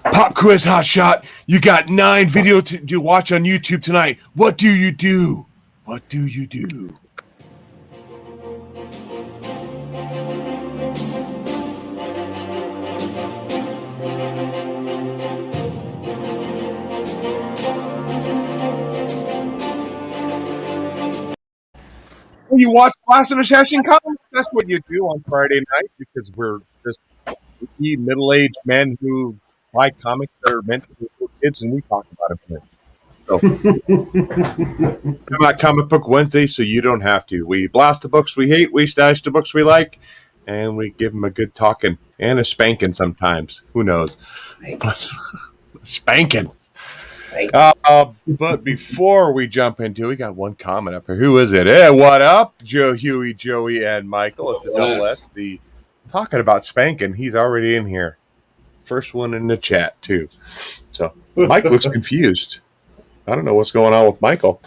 Pop quiz hot shot. You got 9 video to watch on YouTube tonight. What do you do? What do you do? You watch Blastin and Stashin comics? That's what you do on Friday night because we're just middle-aged men who buy comics that are meant for kids, and we talk about it. So, come out Comic Book Wednesday, so you don't have to. We blast the books we hate, we stash the books we like, and we give them a good talking and a spanking sometimes. Who knows? But, spanking. But before we jump into it, we got one comment up here. Who is it? Hey, what up? Joe, Huey, Joey, and Michael. It's a double S. The talking about spanking. He's already in here. First one in the chat, too. So Mike looks confused. I don't know what's going on with Michael.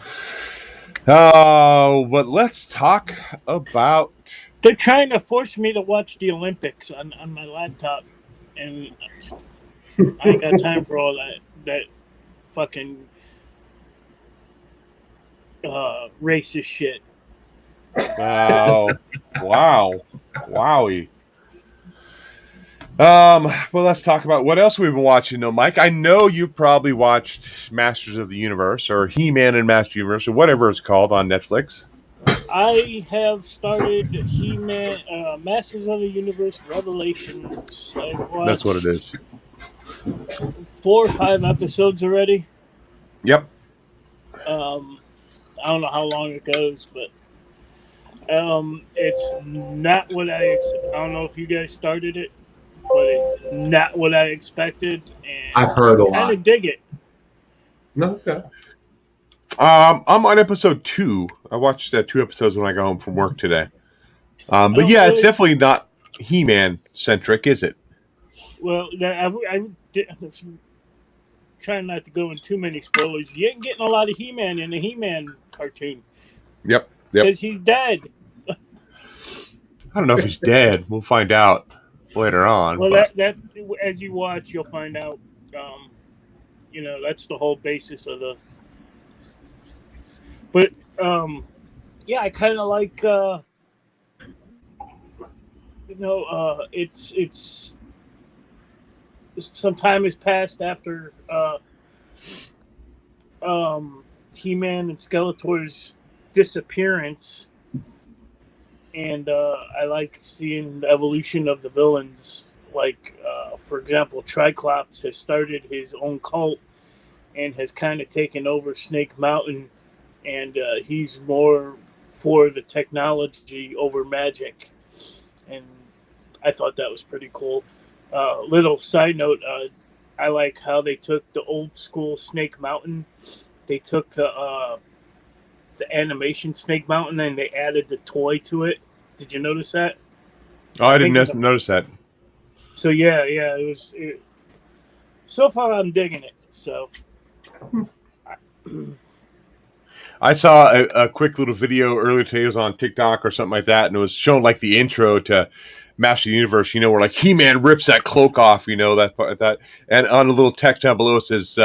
But let's talk about... They're trying to force me to watch the Olympics on my laptop. And I ain't got time for all that fucking racist shit. Wow. Wowie. Well, let's talk about what else we've been watching, though, Mike. I know you've probably watched Masters of the Universe or He-Man and Master Universe or whatever it's called on Netflix. I have started He-Man, Masters of the Universe Revelations. That's what it is. 4 or 5 episodes already. Yep. I don't know how long it goes, but it's not what I don't know if you guys started it, but it's not what I expected. And I've heard a lot. I kind of dig it. Okay. I'm on episode 2. I watched 2 episodes when I got home from work today. But yeah, it's definitely not He-Man centric, is it? Well, I'm trying not to go in too many spoilers. You ain't getting a lot of He-Man in the He-Man cartoon. Yep. Because he's dead. I don't know if he's dead. We'll find out later on. Well, that as you watch, you'll find out. That's the whole basis of the. But yeah, I kind of like. It's some time has passed after He-Man and Skeletor's disappearance, and I like seeing the evolution of the villains. Like, for example, Triclops has started his own cult and has kind of taken over Snake Mountain, and he's more for the technology over magic, and I thought that was pretty cool. Little side note, I like how they took the old school Snake Mountain. They took the animation Snake Mountain and they added the toy to it. Did you notice that? Oh, I didn't notice that. So yeah, so far I'm digging it. So I saw a quick little video earlier today. It was on TikTok or something like that, and it was showing like the intro to Master Universe. Where like He-Man rips that cloak off. That, and on a little text down below it says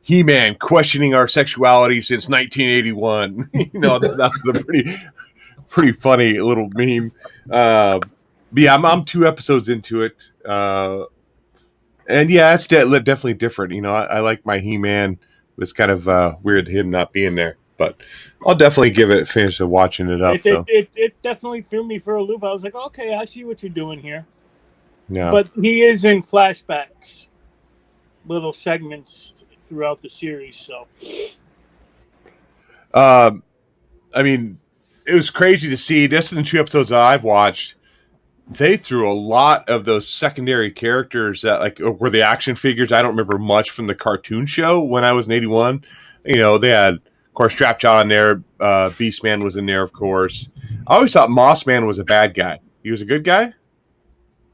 He-Man questioning our sexuality since 1981. That was a pretty funny little meme. But yeah, I'm 2 episodes into it, and yeah, it's definitely different. I like my He-Man. It's kind of weird him not being there. But I'll definitely give it a finish of watching it up. It definitely threw me for a loop. I was like, okay, I see what you're doing here. Yeah. But he is in flashbacks, little segments throughout the series. So, I mean, it was crazy to see. Just in the 2 episodes that I've watched, they threw a lot of those secondary characters that were the action figures. I don't remember much from the cartoon show when I was in 81. They had, of course, Strapjaw in there. Beastman was in there, of course. I always thought Mossman was a bad guy. He was a good guy?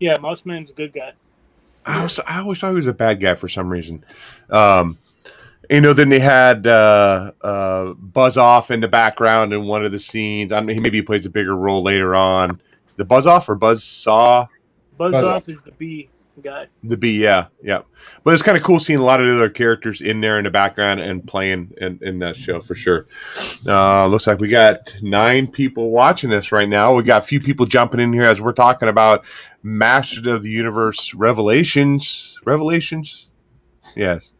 Yeah, Mossman's a good guy. I always thought he was a bad guy for some reason. Then they had Buzz Off in the background in one of the scenes. Maybe he plays a bigger role later on. The Buzz Off or Buzz Saw? Buzz Off is the bee. guy. The Bee, yeah. But it's kind of cool seeing a lot of the other characters in there in the background and playing in that show for sure. Looks like we got 9 people watching this right now. We got a few people jumping in here as we're talking about Masters of the Universe Revelations. Revelations? Yes.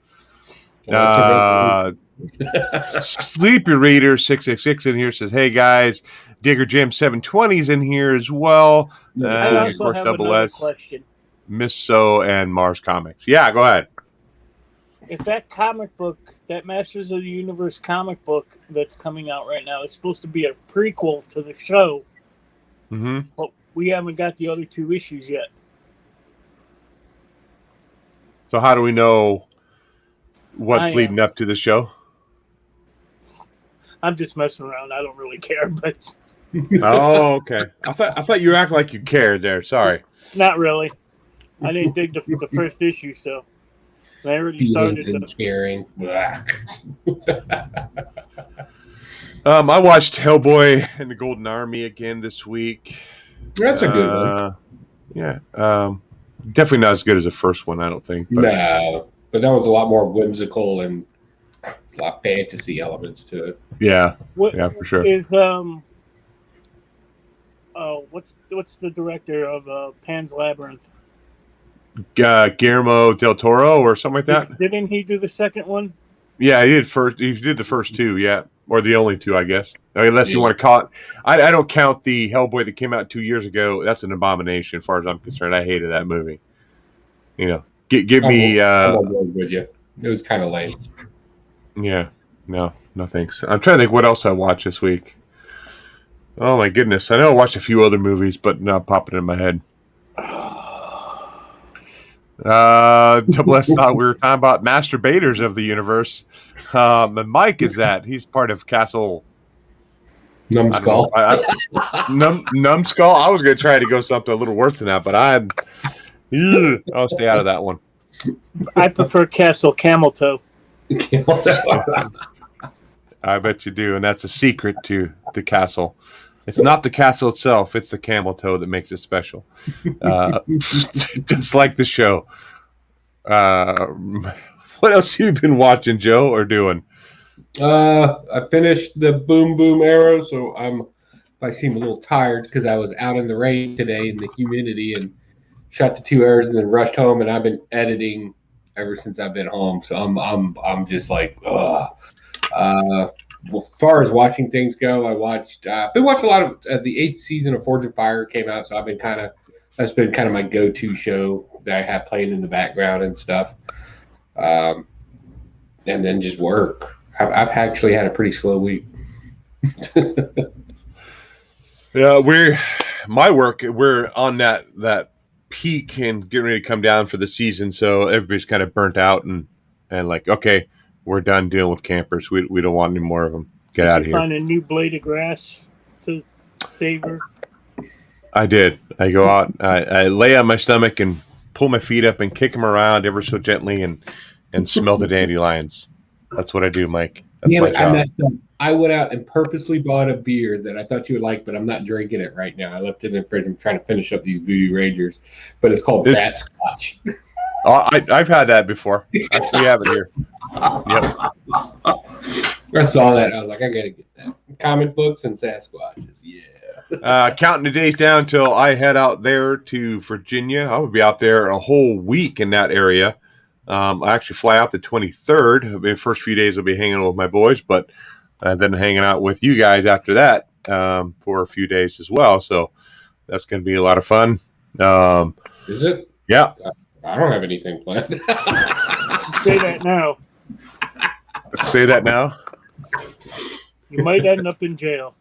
Sleepy Reader 666 in here says, "Hey guys, Digger Jim 720's in here as well." I Of also course, have Double another S, question. Miss So, and Mars Comics. Yeah, go ahead. If that comic book, that Masters of the Universe comic book that's coming out right now is supposed to be a prequel to the show, but we haven't got the other 2 issues yet. So how do we know what's leading up to the show? I'm just messing around. I don't really care, but Oh, okay. I thought you were acting like you cared there. Sorry. not really. I didn't dig the first issue, so I already started. Caring. I watched Hellboy and the Golden Army again this week. That's a good one. Yeah. Definitely not as good as the first one, I don't think. But. No, but that was a lot more whimsical and a lot of fantasy elements to it. Yeah. Yeah, for sure. Is what's the director of Pan's Labyrinth? Guillermo del Toro or something like that. Didn't he do the second one? Yeah, he did first. He did the first 2, yeah, or the only 2, I guess. Unless you want to call it. I don't count the Hellboy that came out 2 years ago. That's an abomination, as far as I'm concerned. I hated that movie. You know, give me. I'm on board with you. It was kind of lame. Yeah, no thanks. I'm trying to think what else I watched this week. Oh my goodness, I know I watched a few other movies, but not popping in my head. Double S thought we were talking about masturbators of the universe. And Mike is that. He's part of Castle Numbskull. Numbskull. I was going to try to go something a little worse than that, but I'll stay out of that one. I prefer Castle Camel Toe. I bet you do, and that's a secret to the castle. It's not the castle itself; it's the camel toe that makes it special. Just like the show. What else have you been watching, Joe, or doing? I finished the Boom Boom Arrow, so I seem a little tired because I was out in the rain today in the humidity and shot the 2 hours and then rushed home, and I've been editing ever since I've been home. So I'm just like, well, as far as watching things go, I've been watching a lot of the 8th season of Forge of Fire came out, so that's been kind of my go-to show that I have playing in the background and stuff. And then just work. I've actually had a pretty slow week. Yeah, we're on that peak and getting ready to come down for the season, so everybody's kind of burnt out and like, okay, we're done dealing with campers. We don't want any more of them. Get out of here. Find a new blade of grass to savor. I did. I go out. I lay on my stomach and pull my feet up and kick them around ever so gently and smell the dandelions. That's what I do, Mike. That's my job. I messed up. I went out and purposely bought a beer that I thought you would like, but I'm not drinking it right now. I left it in the fridge. I'm trying to finish up these Voodoo Rangers, but it's called Bat Scotch. I've had that before. We have it here. Yep. I saw that. I was like, I gotta get that. Comic books and Sasquatches. Yeah. Counting the days down till I head out there to Virginia. I will be out there a whole week in that area. I actually fly out the 23rd. The first few days I'll be hanging out with my boys, but then hanging out with you guys after that for a few days as well. So that's going to be a lot of fun. Is it? Yeah. I don't have anything planned. Say that now. Say that now. You might end up in jail.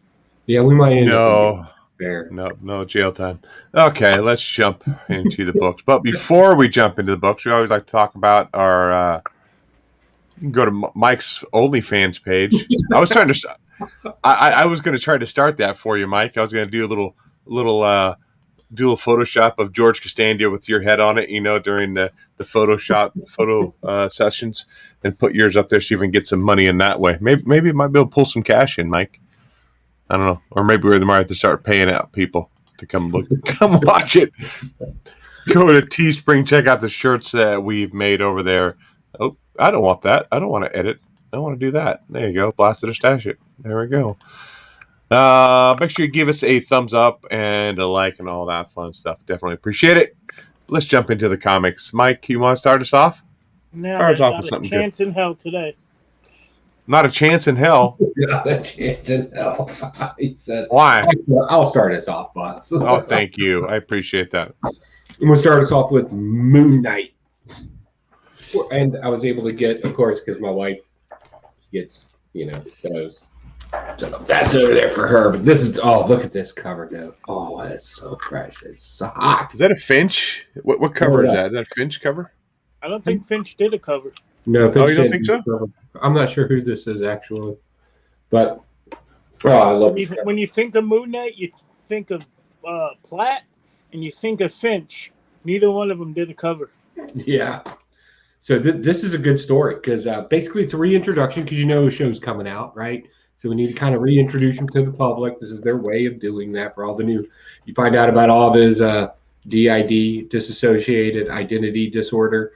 Yeah, we might end up there. No jail time. Okay, let's jump into the books. But before we jump into the books, we always like to talk about our. You can go to Mike's OnlyFans page. I was trying to. I was going to try to start that for you, Mike. I was going to do a little Photoshop of George Costanza with your head on it, during the photo sessions, and put yours up there so you can get some money in that way. Maybe it might be able to pull some cash in, Mike. I don't know. Or maybe we might have to start paying out people to come watch it. Go to Teespring. Check out the shirts that we've made over there. Oh, I don't want that. I don't want to edit. I want to do that. There you go. Blasted or stash it. There we go. Make sure you give us a thumbs up and a like and all that fun stuff. Definitely appreciate it. Let's jump into the comics. Mike, you want to start us off? No, Start us off not with a something chance in hell today. Not a chance in hell. Not a chance in hell. He says, Why? I'll start us off, boss. Oh, thank you. I appreciate that. I'm going to start us off with Moon Knight. And I was able to get, of course, because my wife gets, those. So that's over there for her. But this is, look at this cover, though. Oh, that's so fresh. It's so hot. Is that a Finch? What cover is that? Is that a Finch cover? I don't think Finch did a cover. No, Oh, you don't think so? I'm not sure who this is, actually. But, I love it. When you think of Moon Knight, you think of Platt and you think of Finch. Neither one of them did a cover. Yeah. So this is a good story because basically it's a reintroduction because the show's coming out, right? So we need to kind of reintroduce him to the public. This is their way of doing that for all the new. You find out about all of his DID, dissociated identity disorder.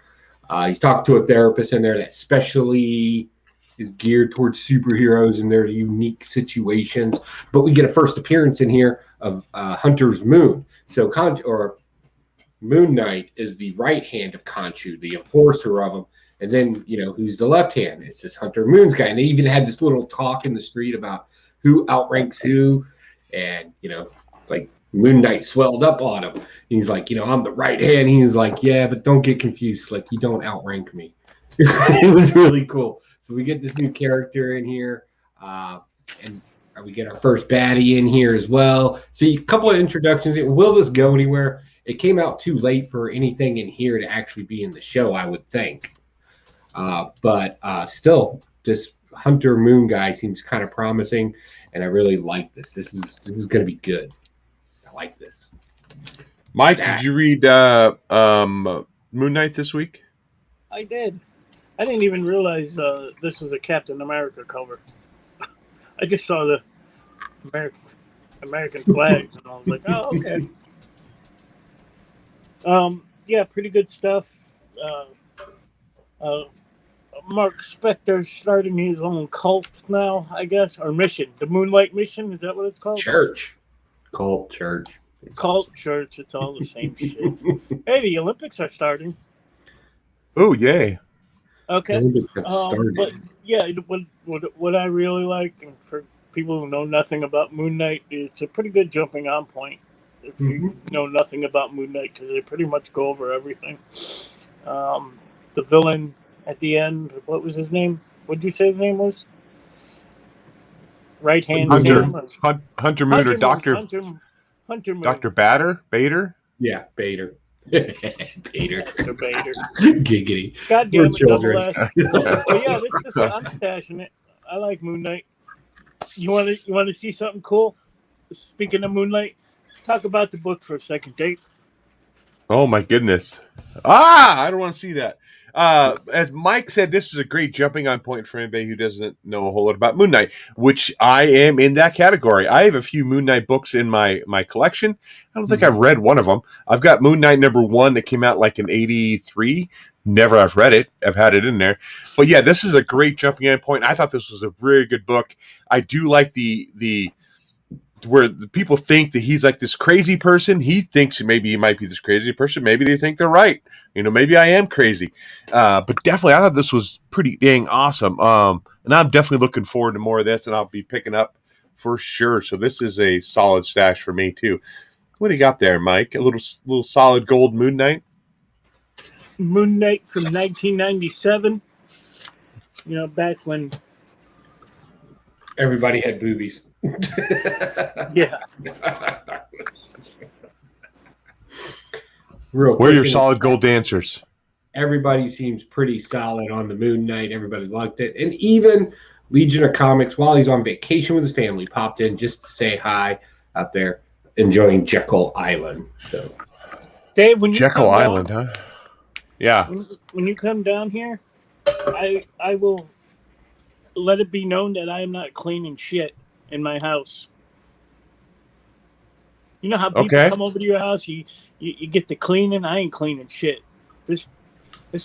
He's talking to a therapist in there that specially is geared towards superheroes and their unique situations. But we get a first appearance in here of Hunter's Moon. So Moon Knight is the right hand of Khonshu, the enforcer of him. And then, who's the left hand? It's this Hunter Moon's guy. And they even had this little talk in the street about who outranks who. And, like Moon Knight swelled up on him. He's like, I'm the right hand. He's like, yeah, but don't get confused. Like, you don't outrank me. It was really cool. So we get this new character in here. And we get our first baddie in here as well. So a couple of introductions. Will this go anywhere? It came out too late for anything in here to actually be in the show, I would think. But still, this Hunter Moon guy seems kind of promising, and I really like this. This is going to be good. I like this. Mike, did you read Moon Knight this week? I did. I didn't even realize this was a Captain America cover. I just saw the American flags, and I was like, oh, okay. Yeah, pretty good stuff. Mark Spector's starting his own cult now, I guess, or mission. The Moonlight Mission, is that what it's called? Church. Cult church. Cult church, it's all the same shit. Hey, the Olympics are starting. Oh, yay. Okay. But yeah, what I really like, and for people who know nothing about Moon Knight, it's a pretty good jumping on point if you know nothing about Moon Knight, because they pretty much go over everything. The villain at the end, what was his name? What did you say his name was? Right hand Hunter Moon or Doctor Hunter Moon. Dr. Bader? Yeah, Bader. Bader. Mr. Bader. Giggity. God damn it, double S. But yeah, I'm stashing it. I like Moon Knight. You want to see something cool? Speaking of Moonlight, talk about the book for a second, Dave. Oh my goodness. I don't want to see that. As Mike said, this is a great jumping on point for anybody who doesn't know a whole lot about Moon Knight, which I am in that category. I have a few Moon Knight books in my collection. I don't think I've read one of them. I've got Moon Knight #1 that came out like in '83. Never have read it. I've had it in there. But yeah, this is a great jumping on point. I thought this was a really good book. I do like the where the people think that he's like this crazy person. He thinks maybe he might be this crazy person. Maybe they think they're right. Maybe I am crazy. But definitely, I thought this was pretty dang awesome. And I'm definitely looking forward to more of this, and I'll be picking up for sure. So this is a solid stash for me too. What do you got there, Mike? A little solid gold Moon Knight? Moon Knight from 1997. Back when everybody had boobies. Yeah. Real Where are your solid gold dancers? Everybody seems pretty solid on the Moon Knight. Everybody liked it. And even Legion of Comics, while he's on vacation with his family, popped in just to say hi out there, enjoying Jekyll Island. So, Dave, when you Jekyll Island, huh? Yeah. When you come down here, I will let it be known that I am not cleaning shit in my house. You know how people come over to your house, you You get to cleaning. I ain't cleaning shit. This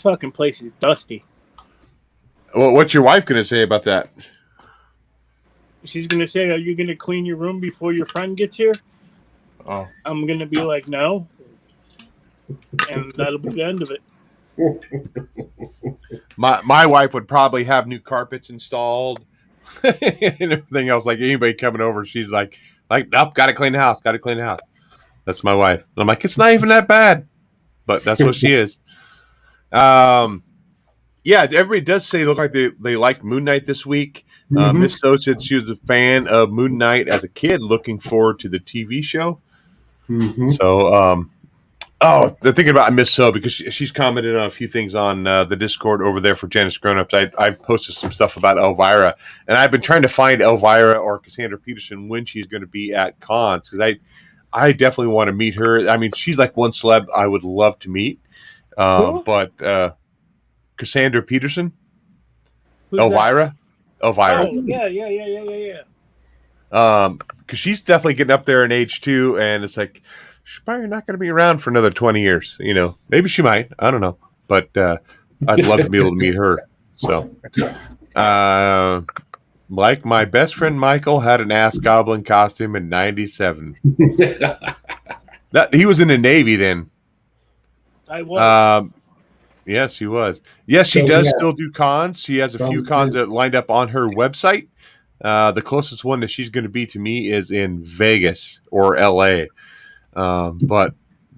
fucking place is dusty. Well, what's your wife gonna say about that? She's gonna say, "Are you gonna clean your room before your friend gets here?" Oh, I'm gonna be like, "No," and that'll be the end of it. my wife would probably have new carpets installed and everything else. Like anybody coming over, she's like, nope, gotta clean the house, gotta clean the house. That's my wife. And I'm like, it's not even that bad, but that's what she is. Yeah, everybody does say look like they liked Moon Knight this week. Miss So said she was a fan of Moon Knight as a kid, looking forward to the TV show. So, they're thinking about Miss So because she's commented on a few things on the Discord over there for Janice Grownups. I've posted some stuff about Elvira, and I've been trying to find Elvira or Cassandra Peterson when she's going to be at cons because I definitely want to meet her. I mean, she's like one celeb I would love to meet, but Cassandra Peterson, Who's Elvira. Oh, yeah. Because she's definitely getting up there in age too, and it's like she's probably not going to be around for another 20 years. You know, maybe she might. I don't know, but I'd love to be able to meet her. So, like my best friend Michael had an ass goblin costume in '97. That he was in the Navy then. I was. Yes, he was. Yes, she does still do cons. She has a few cons that lined up on her website. The closest one that she's going to be to me is in Vegas or LA. But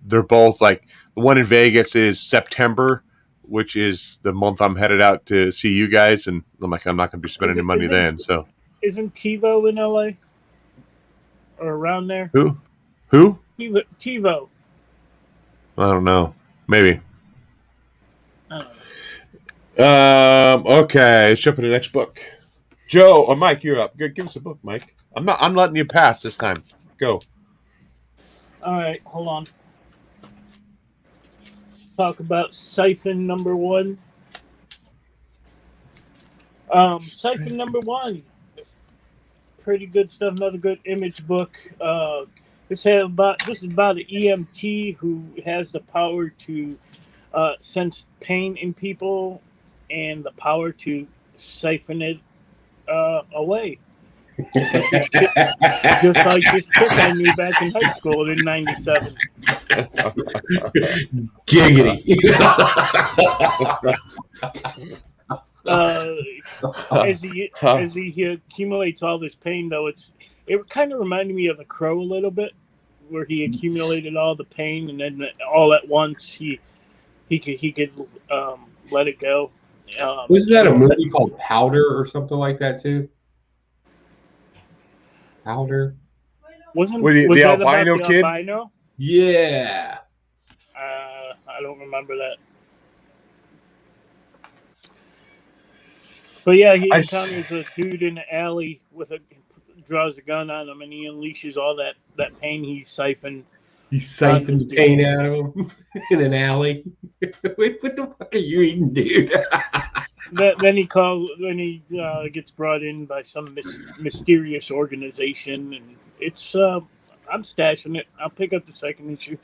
they're both like the one in Vegas is September, which is the month I'm headed out to see you guys. And I'm like, I'm not going to be spending any money then. So isn't TiVo in LA or around there? Who? TiVo. I don't know. Maybe. I don't know. Okay, let's jump to the next book. Joe or Mike, you're up. Give us a book, Mike. I'm letting you pass this time. Go. All right, hold on. Talk about Siphon number 1. Siphon number 1. Pretty good stuff. Another good image book. This is about an EMT who has the power to sense pain in people and the power to siphon it away. Just like this chick I knew back in high school in '97. Giggity. As he accumulates all this pain, though, it kind of reminded me of The Crow a little bit, where he accumulated all the pain and then all at once he could let it go. Wasn't that a movie called Powder or something like that too? Powder? Was the that albino about the kid? Albino? Yeah. I don't remember that. But yeah, he encounters a dude in the alley draws a gun on him, and he unleashes all that pain he's siphoned. He siphoned pain out of him in an alley. What the fuck are you eating, dude? Then he gets brought in by some mysterious organization, and it's I'm stashing it. I'll pick up the second issue.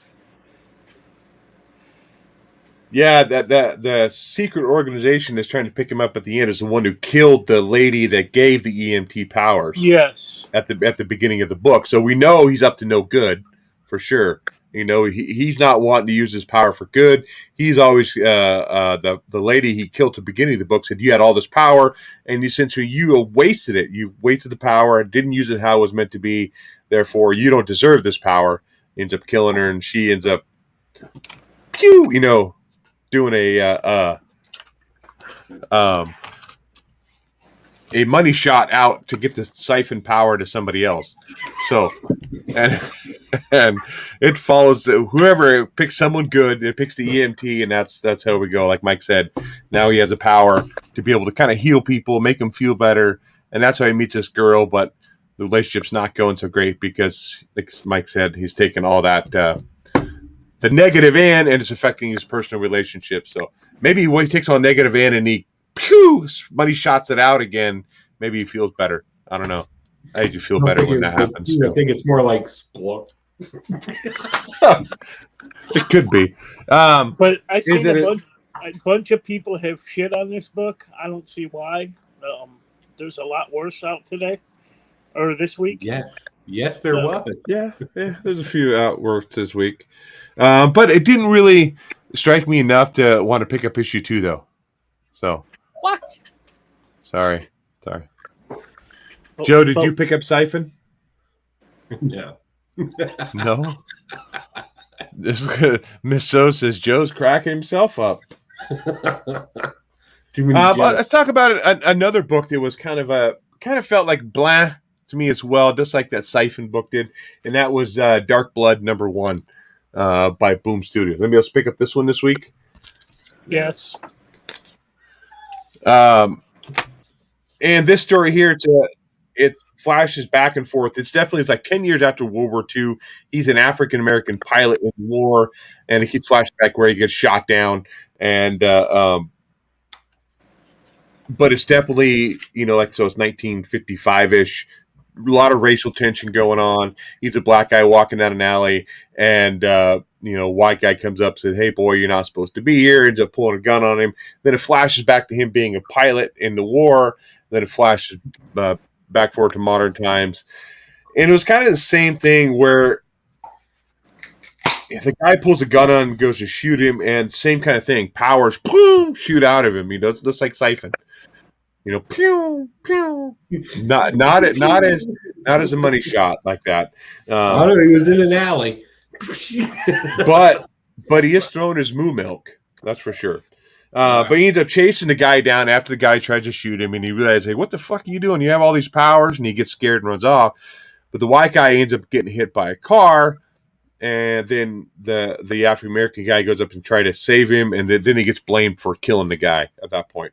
Yeah, the secret organization that's trying to pick him up at the end is the one who killed the lady that gave the EMT powers. Yes, at the beginning of the book, so we know he's up to no good for sure. You know, he's not wanting to use his power for good. He's always the lady he killed at the beginning of the book said you had all this power, and essentially you wasted it. You wasted the power, didn't use it how it was meant to be. Therefore, you don't deserve this power. Ends up killing her, and she ends up, doing a money shot out to get the siphon power to somebody else. So, and it follows whoever picks someone good, it picks the EMT, and that's how we go. Like Mike said, now he has a power to be able to kind of heal people, make them feel better, and that's how he meets this girl. But the relationship's not going so great because, like Mike said, he's taken all that the negative in, and it's affecting his personal relationship. So maybe he takes all negative in and he money shots it out again. Maybe he feels better. I don't know. How did you feel better when that happens? I think it's more like It could be. But I Is seen it a bunch of people have shit on this book. I don't see why. There's a lot worse out today or this week. Yes, there was. Yeah, there's a few outworks this week. But it didn't really strike me enough to want to pick up issue 2, though. So. What? Sorry. Joe, did you pick up Siphon? No. No? Miss So says Joe's cracking himself up. Let's talk about another book that was kind of felt like blah to me as well, just like that Siphon book did, and that was Dark Blood #1 by Boom Studios. Anybody else pick up this one this week? Yes. And this story here, it flashes back and forth. It's like 10 years after World War II. He's an African-American pilot in war, and it keeps flashing back where he gets shot down. And but it's definitely, so it's 1955-ish. A lot of racial tension going on. He's a black guy walking down an alley, and white guy comes up and says, "Hey, boy, you're not supposed to be here." Ends up pulling a gun on him. Then it flashes back to him being a pilot in the war. Then it flashes back forward to modern times. And it was kind of the same thing where if the guy pulls a gun on and goes to shoot him, and same kind of thing. Powers, boom, shoot out of him. Just like Siphon. Pew, pew. Not as a money shot like that. I don't know, he was in an alley. but he is throwing his moo milk. That's for sure. But he ends up chasing the guy down after the guy tries to shoot him, and he realizes, "Hey, what the fuck are you doing? You have all these powers," and he gets scared and runs off. But the white guy ends up getting hit by a car, and then the African American guy goes up and tries to save him, and then he gets blamed for killing the guy at that point.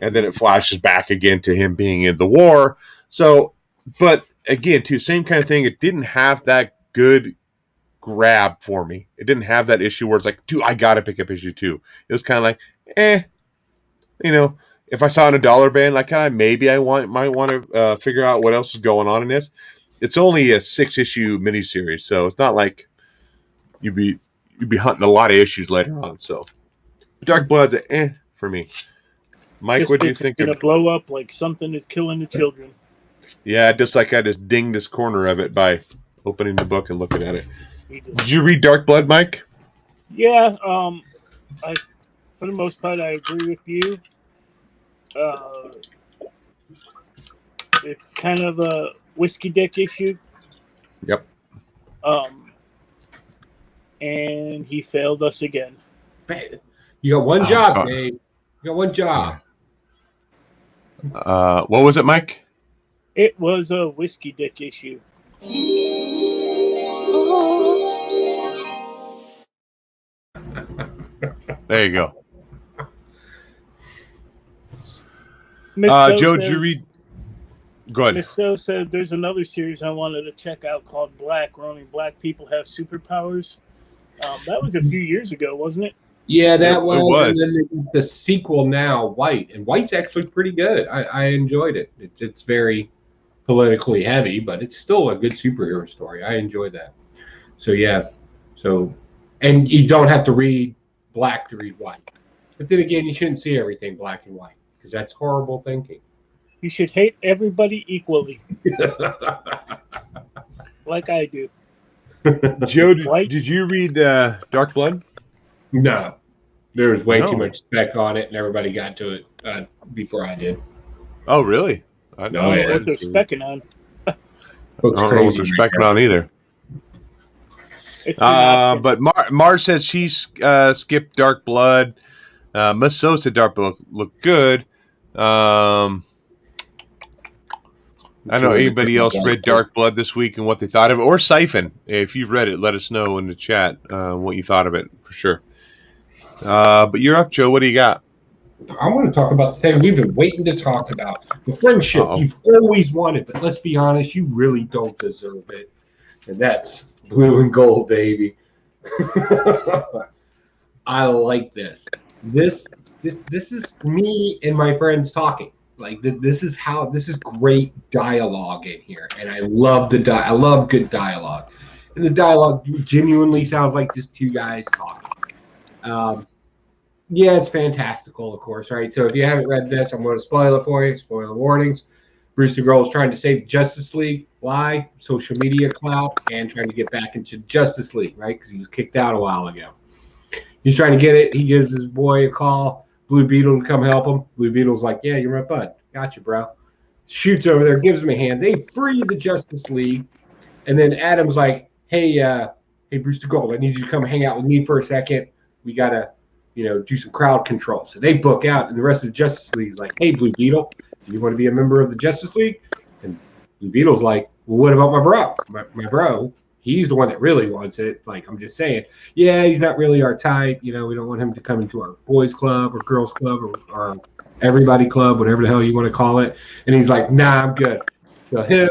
And then it flashes back again to him being in the war. So, but again, too, same kind of thing. It didn't have that good grab for me. It didn't have that issue where it's like, dude, I gotta pick up issue 2. It was kind of like, if I saw in a dollar band, like maybe I might want to figure out what else is going on in this. It's only a 6-issue miniseries, so it's not like you'd be hunting a lot of issues later on. So Dark Blood's for me. Mike, what do you think? It's gonna blow up like something is killing the children. Yeah, just like I just dinged this corner of it by opening the book and looking at it. Did you read Dark Blood, Mike? Yeah, for the most part, I agree with you. It's kind of a whiskey dick issue. Yep. And he failed us again. You got one job, Dave. You got one job. What was it, Mike? It was a whiskey dick issue. There you go. Joe, did you read? Go ahead. Miss So said there's another series I wanted to check out called Black, where only black people have superpowers. That was a few years ago, wasn't it? Yeah, that was. And then the sequel now, White. And White's actually pretty good. I enjoyed it. It's very politically heavy, but it's still a good superhero story. I enjoyed that. So, yeah. And you don't have to read Black to read White. But then again, you shouldn't see everything black and white, because that's horrible thinking. You should hate everybody equally. Like I do. Joe, did you read Dark Blood? No. There was way too much spec on it, and everybody got to it before I did. Oh, really? I don't know what they're specking on. I don't know what they're specking on either. But Mars says she skipped Dark Blood. Miss So said Dark Blood looked good. I don't know anybody else read Dark Blood this week and what they thought of it, or Siphon. If you've read it, let us know in the chat what you thought of it for sure. But you're up, Joe. What do you got? I want to talk about the thing we've been waiting to talk about. The friendship you've always wanted, but let's be honest, you really don't deserve it. And that's Blue and Gold, baby. I like this. This is me and my friends talking. Like this is great dialogue in here, and I love I love good dialogue. and the dialogue genuinely sounds like just two guys talking. Yeah, it's fantastical, of course, right? So if you haven't read this, I'm going to spoil it for you. Spoiler warnings. Bruce the Girl is trying to save Justice League. Why? Social media clout and trying to get back into Justice League, right? Because he was kicked out a while ago. He's trying to get it. He gives his boy a call. Blue Beetle to come help him. Blue Beetle's like, yeah, you're my bud. Gotcha, bro. Shoots over there, gives him a hand. They free the Justice League. And then Adam's like, hey, Bruce the Gold, I need you to come hang out with me for a second. We got to, do some crowd control. So they book out, and the rest of the Justice League is like, hey, Blue Beetle, do you want to be a member of the Justice League? And Blue Beetle's like, well, what about my bro? My bro, he's the one that really wants it. Like, I'm just saying, yeah, he's not really our type. We don't want him to come into our boys club or girls club or everybody club, whatever the hell you want to call it. And he's like, nah, I'm good. So him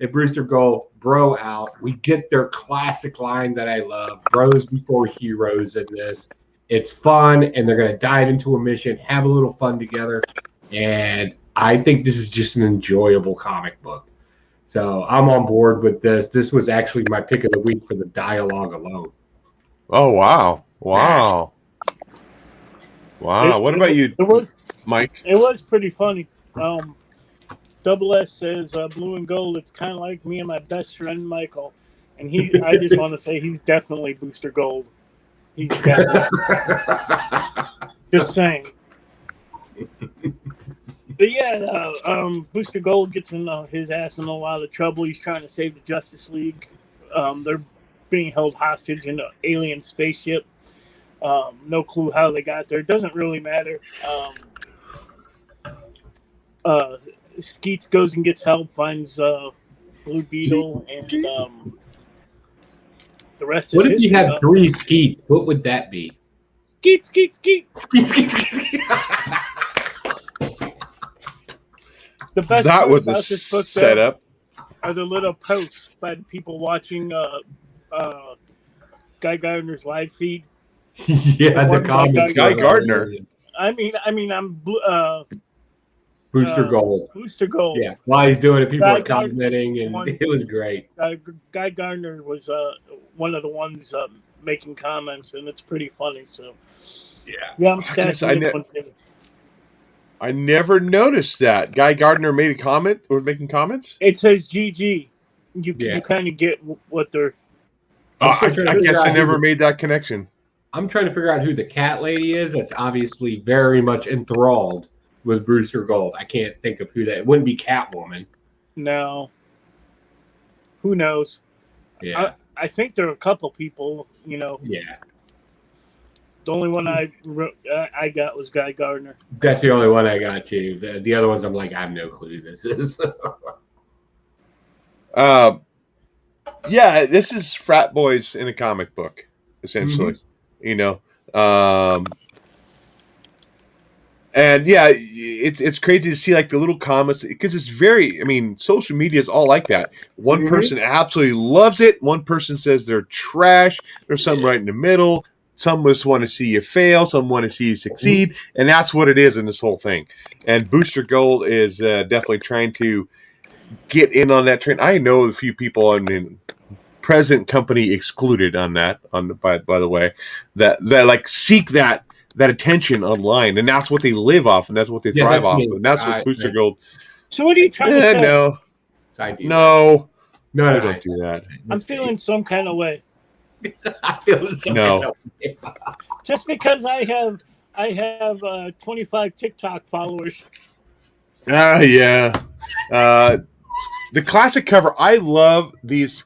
and Brewster go bro out. We get their classic line that I love, bros before heroes in this. It's fun, and they're going to dive into a mission, have a little fun together. And I think this is just an enjoyable comic book. So I'm on board with this. This was actually my pick of the week for the dialogue alone. Oh, wow. Wow. Wow. What about you, Mike? It was pretty funny. Double S says, Blue and Gold, it's kind of like me and my best friend, Michael. And I just want to say he's definitely Booster Gold. He's definitely. Just saying. But yeah, Booster Gold gets in his ass in a lot of trouble. He's trying to save the Justice League. They're being held hostage in an alien spaceship. No clue how they got there. It doesn't really matter. Skeets goes and gets help, finds Blue Beetle, and the rest what is if you had 3 Skeets? What would that be? Skeet, skeet, skeet. Skeet, skeet, skeet. The best that part was about a this book setup. Are the little posts by the people watching Guy Gardner's live feed. Yeah, the comments. Guy Gardner. I mean, I'm Booster Gold. Booster Gold. Yeah, while he's doing it, people Guy are commenting, and it was great. Guy Gardner was one of the ones making comments, and it's pretty funny. So, yeah, I'm stashing I never noticed that. Guy Gardner made a comment or making comments? It says GG. You kind of get what they're... I guess I never made that connection. I'm trying to figure out who the cat lady is that's obviously very much enthralled with Brewster Gold. I can't think of who that... It wouldn't be Catwoman. No. Who knows? Yeah. I think there are a couple people, Yeah. The only one I got was Guy Gardner. That's the only one I got, too. The other ones, I'm like, I have no clue who this is. Yeah, this is frat boys in a comic book, essentially. Mm-hmm. And yeah, it's crazy to see like the little comments because it's very. I mean, social media is all like that. One person absolutely loves it. One person says they're trash. There's some right in the middle. Some just want to see you fail. Some want to see you succeed, and that's what it is in this whole thing. And Booster Gold is definitely trying to get in on that train. I know a few people. I mean, present company excluded on that. By the way, that like seek that attention online, and that's what they live off, and that's what they thrive off, and that's what Booster Gold. So what are you trying to say? No, no, I don't do that. I'm feeling some kind of way. I feel some kind of way. Just because I have 25 TikTok followers. Yeah. The classic cover. I love these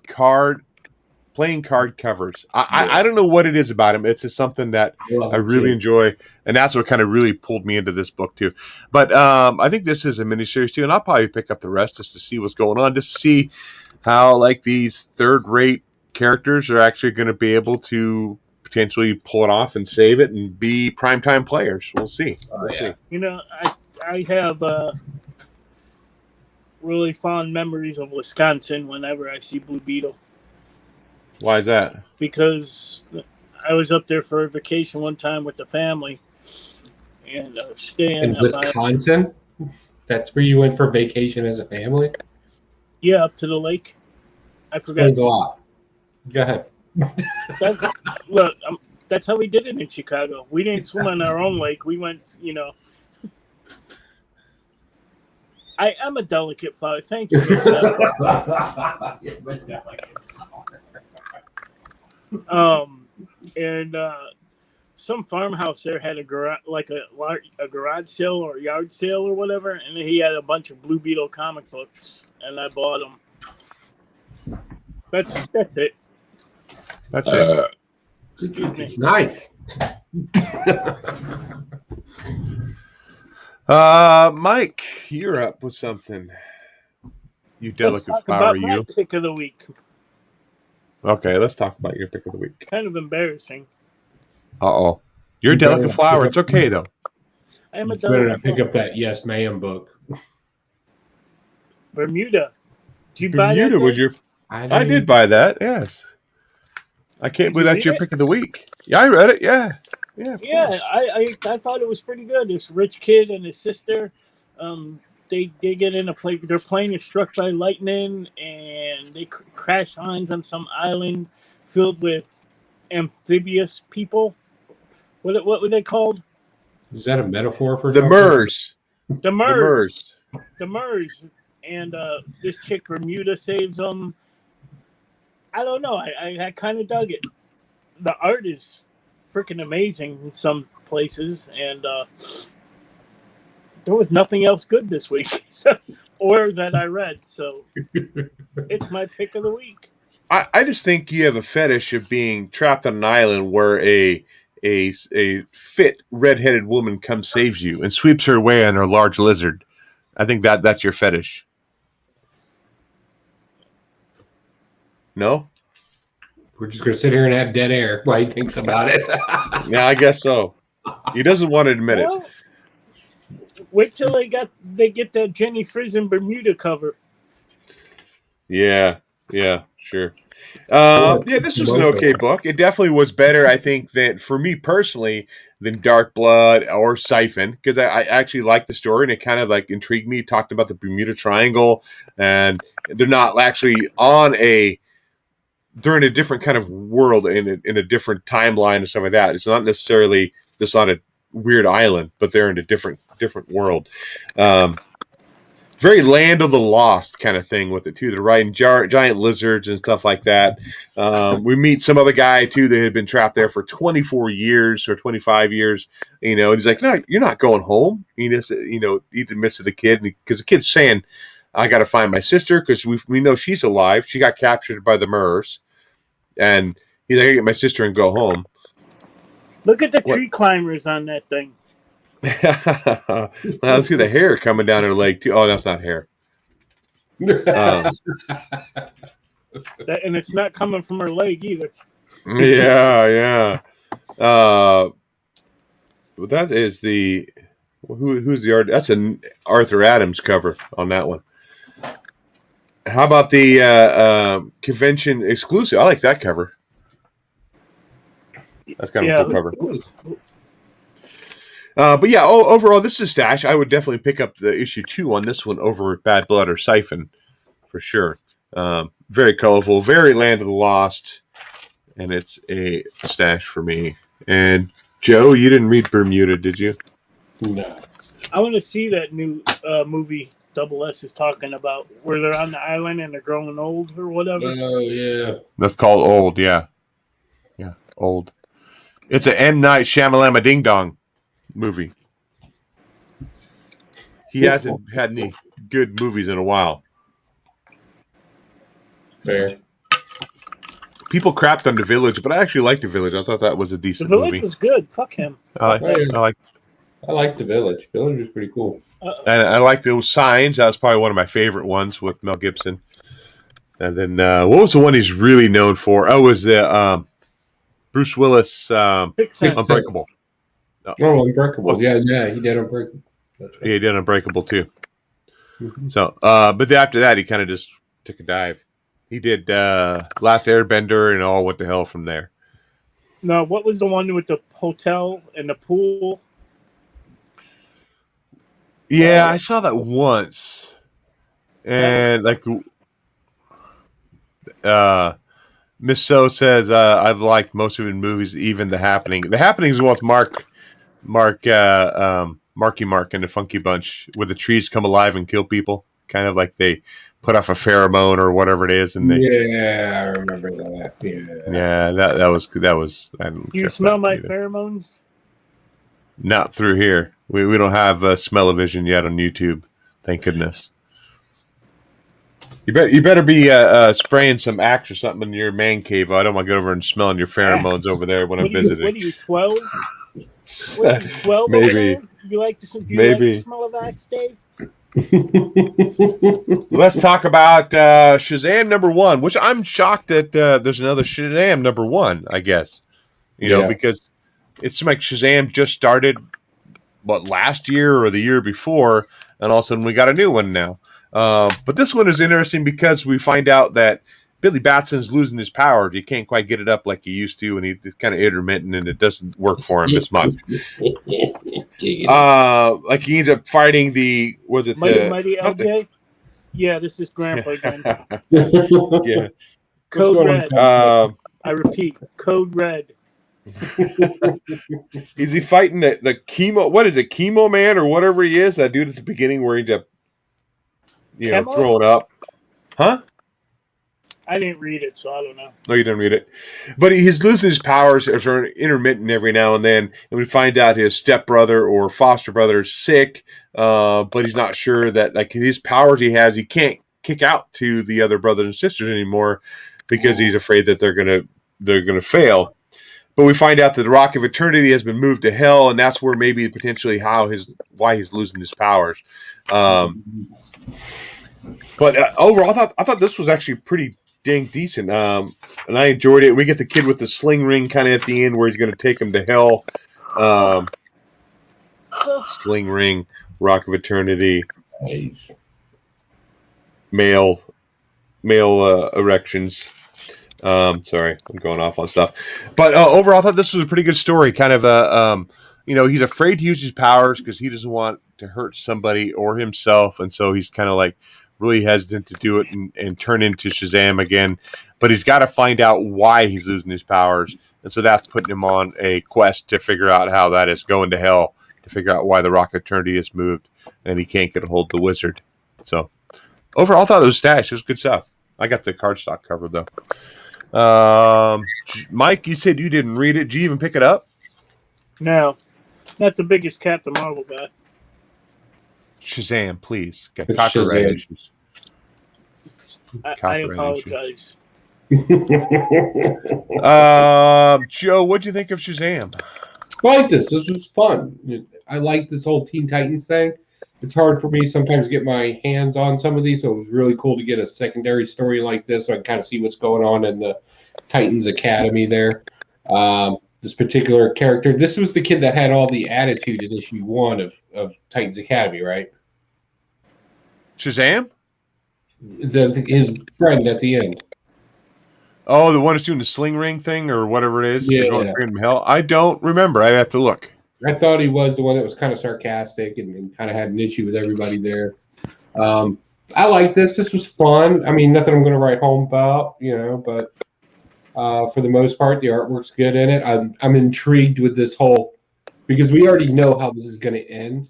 playing card covers. I don't know what it is about them. It's just something that I really enjoy, and that's what kind of really pulled me into this book too. But I think this is a miniseries too, and I'll probably pick up the rest just to see what's going on, just to see how like these third-rate characters are actually going to be able to potentially pull it off and save it and be primetime players. We'll see. See. I have really fond memories of Wisconsin whenever I see Blue Beetle. Why is that? Because I was up there for a vacation one time with the family, and staying in Wisconsin. That's where you went for vacation as a family. Yeah, up to the lake. I forgot. Explains a lot. Go ahead. That's, look, that's how we did it in Chicago. We didn't swim on our own lake. We went, I'm a delicate flower. Thank you, Miss Seth. And some farmhouse there had a garage sale or a yard sale or whatever, and he had a bunch of Blue Beetle comic books, and I bought them. That's it. That's it. Excuse me. Nice. Mike, you're up with something. You Let's delicate talk flower, about my you. pick of the week. Okay, let's talk about your pick of the week. Kind of embarrassing. Uh-oh. You're a delicate flower. It's okay, though. I am a Better delicate not pick flower. up that Yes Ma'am book. Bermuda. Did you buy that? Bermuda was your... I did buy that, yes. I can't believe that's your pick of the week. Yeah, I read it, yeah. Yeah, Yeah, I thought it was pretty good. This rich kid and his sister, they get in a plane. Their plane is struck by lightning, and they crash lands on some island filled with amphibious people. What were they called? Is that a metaphor for The something? MERS. The MERS. The MERS. The MERS. And this chick Bermuda saves them. I don't know. I kind of dug it. The art is freaking amazing in some places, and there was nothing else good this week, or that I read. So it's my pick of the week. I just think you have a fetish of being trapped on an island where a fit redheaded woman comes saves you and sweeps her away on her large lizard. I think that's your fetish. No? We're just going to sit here and have dead air while he thinks about it. Yeah, I guess so. He doesn't want to admit it. Wait till they get that Jenny Frizen Bermuda cover. Yeah, sure. This was an okay book. It definitely was better, I think, than for me personally than Dark Blood or Siphon, because I actually liked the story and it kind of like intrigued me. It talked about the Bermuda Triangle, and they're not actually they're in a different kind of world in a different timeline and stuff like that. It's not necessarily just on a weird island, but they're in a different world. Very Land of the Lost kind of thing with it too. They're riding giant lizards and stuff like that. We meet some other guy too that had been trapped there for 24 years or 25 years. And he's like, "No, you're not going home." He just, he admits to the kid because the kid's saying, "I got to find my sister because we know she's alive. She got captured by the MERS." And he's like, "I get my sister and go home." Look at the tree climbers on that thing. Well, let's see the hair coming down her leg too. Oh, that's not hair. And it's not coming from her leg either. Yeah. That is the who's the art? That's an Arthur Adams cover on that one. How about the convention exclusive? I like that cover. That's kind of a cool cover. But yeah, overall, this is Stash. I would definitely pick up the issue 2 on this one over Bad Blood or Siphon for sure. Very colorful, very Land of the Lost, and it's a Stash for me. And Joe, you didn't read Bermuda, did you? No. I want to see that new movie Double S is talking about, where they're on the island and they're growing old or whatever. Oh yeah, that's called Old. Yeah, Old. It's an M. Night Shyamalama Ding Dong movie. He hasn't had any good movies in a while. Fair. People crapped on The Village, but I actually liked The Village. I thought that was a decent movie. The Village was good. Fuck him. I like The Village. Village was pretty cool. And I like those Signs. That was probably one of my favorite ones with Mel Gibson. And then what was the one he's really known for? Oh, it was the Bruce Willis Unbreakable. Oh, Unbreakable. Yeah, he did Unbreakable. Right. Yeah, he did Unbreakable too. Mm-hmm. So, but after that, he kind of just took a dive. He did Last Airbender and all went to hell from there. No, what was the one with the hotel and the pool? Yeah, I saw that once. And like Miss So says I've liked most of his movies, even The Happening. The Happening is with Marky Mark and the Funky Bunch, where the trees come alive and kill people, kind of like they put off a pheromone or whatever it is, and they I remember that. yeah that was I didn't Do you care for smell that my either. pheromones? Not through here. We don't have smell-o-vision yet on YouTube, thank goodness. You better be spraying some Axe or something in your man cave. I don't want to go over and smelling your pheromones Axe? over there when I'm What are visiting. you, 12? What are you, 12 over Maybe, there? Do you like the maybe. smell of Axe, Dave? Let's talk about Shazam #1, which I'm shocked that there's another Shazam #1. I guess because it's like Shazam just started last year or the year before, and all of a sudden we got a new one now. But this one is interesting because we find out that Billy Batson's losing his powers. He can't quite get it up like he used to, and he's kind of intermittent, and it doesn't work for him as much. Like he ends up fighting Mighty LJ? Yeah, this is Grandpa again. Yeah. Code Red. I repeat, Code Red. Is he fighting the chemo? What is it, Chemo Man or whatever he is? That dude at the beginning where he just throwing up, huh? I didn't read it, so I don't know. No, you didn't read it. But he's losing his powers or intermittent every now and then. And we find out his stepbrother or foster brother is sick, but he's not sure that like his powers he has, he can't kick out to the other brothers and sisters anymore because he's afraid that they're gonna fail. But we find out that the Rock of Eternity has been moved to hell, and that's where maybe potentially why he's losing his powers. But overall, I thought this was actually pretty dang decent, and I enjoyed it. We get the kid with the sling ring kind of at the end where he's going to take him to hell. Sling ring, Rock of Eternity, Nice. male erections. Sorry, I'm going off on stuff. But overall, I thought this was a pretty good story. Kind of he's afraid to use his powers because he doesn't want to hurt somebody or himself, and so he's kind of like really hesitant to do it and turn into Shazam again. But he's got to find out why he's losing his powers, and so that's putting him on a quest to figure out how that is going to hell, to figure out why the Rock of Eternity is moved, and he can't get a hold of the wizard. So overall, I thought it was Stash. It was good stuff. I got the cardstock cover though. Mike, you said you didn't read it. Did you even pick it up? No, not the biggest Captain Marvel guy. Shazam, please. Got It's copyright Shazam. issues. I apologize. Joe, what'd you think of Shazam? I like this. This was fun. I like this whole Teen Titans thing. It's hard for me sometimes to get my hands on some of these, so it was really cool to get a secondary story like this so I can kind of see what's going on in the Titans Academy there. This particular character, this was the kid that had all the attitude in issue 1 of Titans Academy, right? Shazam? His friend at the end. Oh, the one who's doing the sling ring thing or whatever it is. Yeah. Going to hell. I don't remember. I'd have to look. I thought he was the one that was kind of sarcastic and kind of had an issue with everybody there. I like this. This was fun. I mean, nothing I'm going to write home about, but for the most part, the artwork's good in it. I'm intrigued with this whole, because we already know how this is going to end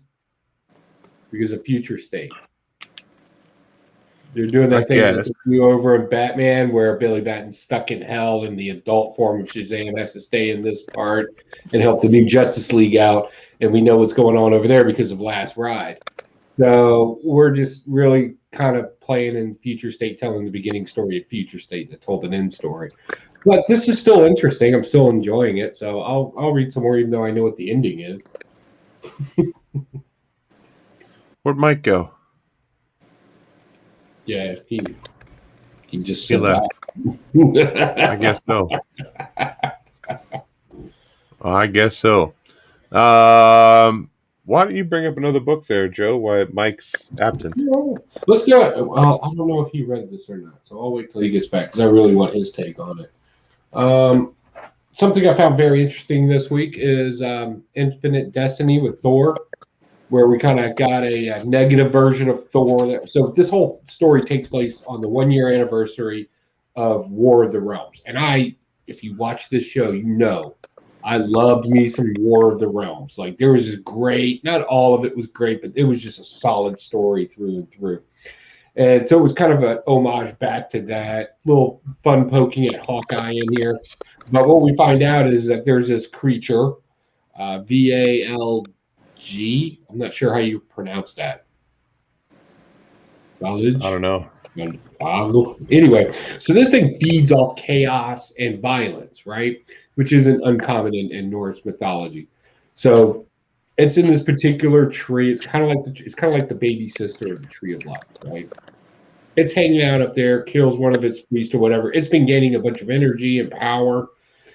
because of Future State. They're doing that thing that we over in Batman where Billy Batten's stuck in hell and the adult form of Shazam has to stay in this part and help the new Justice League out. And we know what's going on over there because of Last Ride. So we're just really kind of playing in Future State, telling the beginning story of Future State that told an end story. But this is still interesting. I'm still enjoying it. So I'll read some more even though I know what the ending is. Where'd Mike go? Yeah, he just He left. I guess so. I guess so. Why don't you bring up another book there, Joe? Why Mike's absent? Let's go. Well, I don't know if he read this or not, so I'll wait till he gets back because I really want his take on it. Something I found very interesting this week is Infinite Destiny with Thor, where we kind of got a negative version of Thor. So this whole story takes place on the 1-year anniversary of War of the Realms. And if you watch this show, you know I loved me some War of the Realms. Like there was not all of it was great, but it was just a solid story through and through. And so it was kind of an homage back to that, little fun poking at Hawkeye in here. But what we find out is that there's this creature, VALG. I'm not sure how you pronounce that. Valage? I don't know. Anyway, so this thing feeds off chaos and violence, right? Which isn't uncommon in Norse mythology. So it's in this particular tree. It's kind of like the baby sister of the tree of life, right? It's hanging out up there, kills one of its priests or whatever. It's been gaining a bunch of energy and power,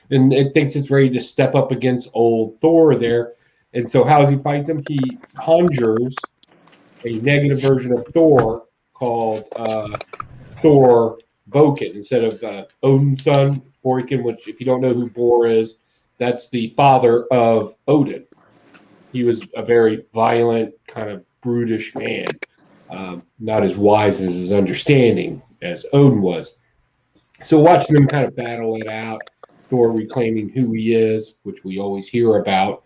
and it thinks it's ready to step up against old Thor there. And so, how does he fight him? He conjures a negative version of Thor called Thor Boken instead of Odin's son, Borkin, which, if you don't know who Bor is, that's the father of Odin. He was a very violent, kind of brutish man, not as wise as his understanding as Odin was. So watching them kind of battle it out, Thor reclaiming who he is, which we always hear about,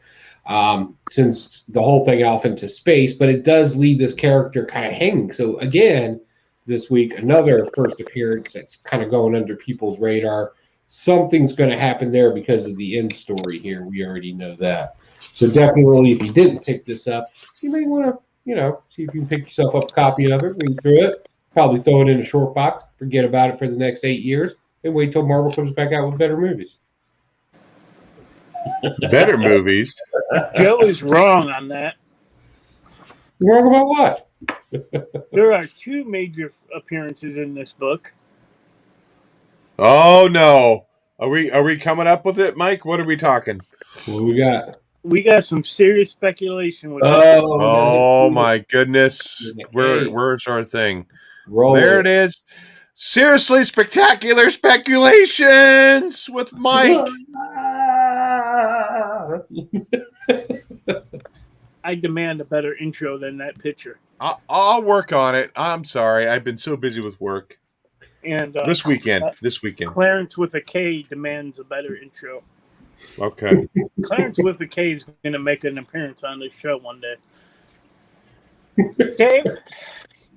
since the whole thing off into space, but it does leave this character kind of hanging. So again, this week, another first appearance that's kind of going under people's radar. Something's going to happen there because of the end story here. We already know that. So definitely, if you didn't pick this up, you may want to, see if you can pick yourself up a copy of it, read through it, probably throw it in a short box, forget about it for the next 8 years, and wait till Marvel comes back out with better movies. Better movies? Joe is wrong on that. Wrong about what? There are 2 major appearances in this book. Oh no! Are we coming up with it, Mike? What are we talking? What do we got? We got some serious speculation with Oh my goodness! Where's our thing? There it is. Seriously spectacular speculations with Mike. I demand a better intro than that picture. I'll work on it. I'm sorry. I've been so busy with work. And this weekend. Clarence with a K demands a better intro. Okay. Clarence with a K is going to make an appearance on this show one day. Dave,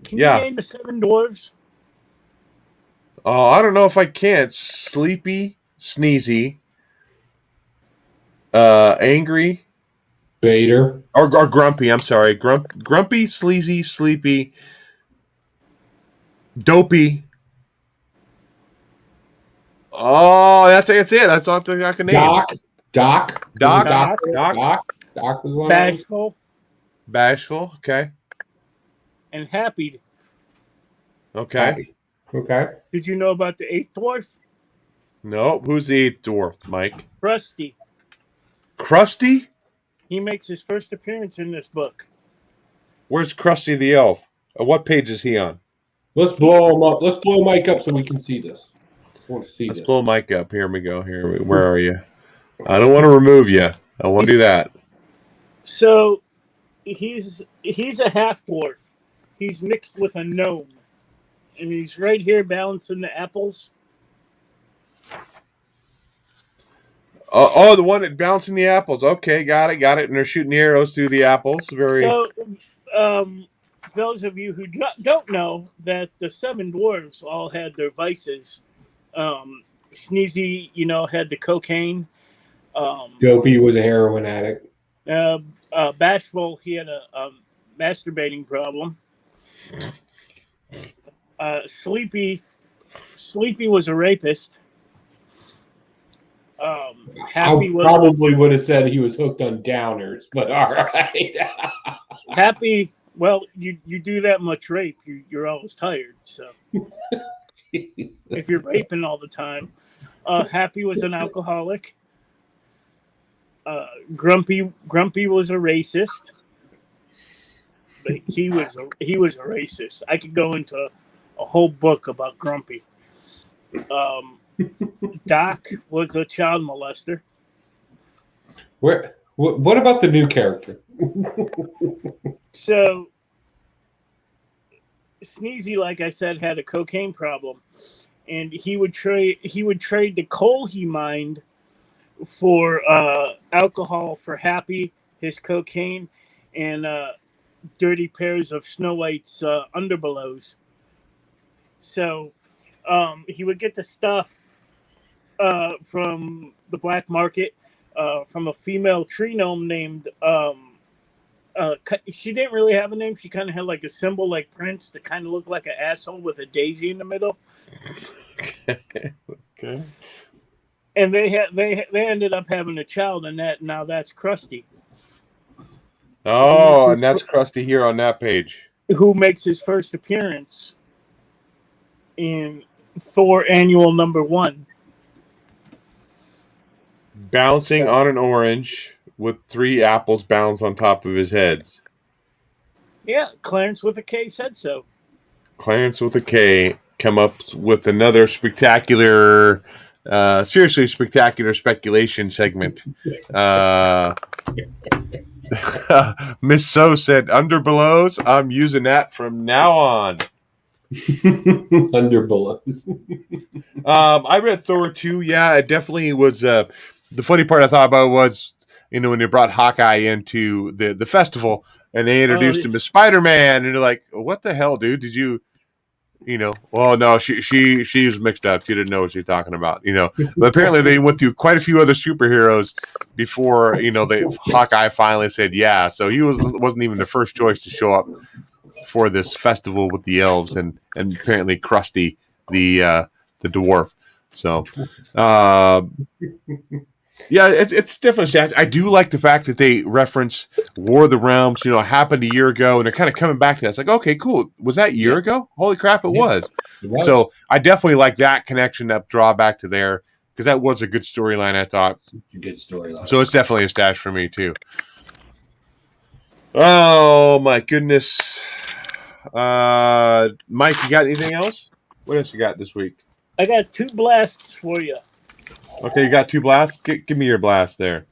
can you name the 7 dwarves? Oh, I don't know if I can. Sleepy, sneezy, angry, Vader, or grumpy. I'm sorry, grumpy, sleazy, sleepy, dopey. Oh, that's it. That's all I can name. Doc was one. Bashful. Okay. And Happy. Okay. Okay. Did you know about the 8th dwarf? No. Who's the 8th dwarf, Mike? Krusty? He makes his first appearance in this book. Where's Krusty the elf? What page is he on? Let's blow him up. Let's blow Mike up so we can see this. I want to see Let's this. blow Mike up. Here we go. Where are you? I don't want to remove you. I want to do that. So he's a half dwarf. He's mixed with a gnome. And he's right here balancing the apples. Oh, the one that bouncing the apples. Okay, got it. And they're shooting the arrows through the apples. So, those of you who don't know that the 7 dwarves all had their vices. Sneezy, had the cocaine. Dopey was a heroin addict. Bashful, he had a masturbating problem. Sleepy was a rapist. Happy probably would have said he was hooked on downers, but all right. Happy, well, you do that much rape, you're always tired. So if you're raping all the time, Happy was an alcoholic. Grumpy was a racist, but he was a racist. I could go into a whole book about Grumpy. Doc was a child molester. What about the new character? So Sneezy, like I said, had a cocaine problem, and he would trade the coal he mined for alcohol for Happy, his cocaine, and dirty pairs of Snow White's underbelows. So he would get the stuff from the black market from a female tree gnome named. She didn't really have a name. She kind of had like a symbol like Prince that kind of looked like an asshole with a daisy in the middle. Okay. And they ended up having a child, and now that's Krusty. Oh, and that's Krusty here on that page. Who makes his first appearance in Thor Annual #1. Bouncing on an orange with 3 apples balanced on top of his heads. Yeah, Clarence with a K said so. Clarence with a K come up with another spectacular, seriously spectacular speculation segment. Miss So said, underbelows, I'm using that from now on. Underbelows. I read Thor 2. Yeah, it definitely was. The funny part I thought about was, when they brought Hawkeye into the festival and they introduced him as Spider-Man, and they're like, what the hell, dude? Did you, well, no, she was mixed up. She didn't know what she's talking about, But apparently they went through quite a few other superheroes before, Hawkeye finally said yeah. So he wasn't even the first choice to show up for this festival with the elves, and apparently Krusty, the dwarf. So, yeah, it's definitely. I do like the fact that they reference War of the Realms. Happened a year ago, and they're kind of coming back to that. It's like, okay, cool. Was that a year ago? Holy crap, it was. So I definitely like that connection, that drawback to there, because that was a good storyline. I thought. A good storyline. So it's definitely a stash for me too. Oh my goodness, Mike, you got anything else? What else you got this week? I got 2 blasts for you. Okay, you got 2 blasts? Give me your blast there.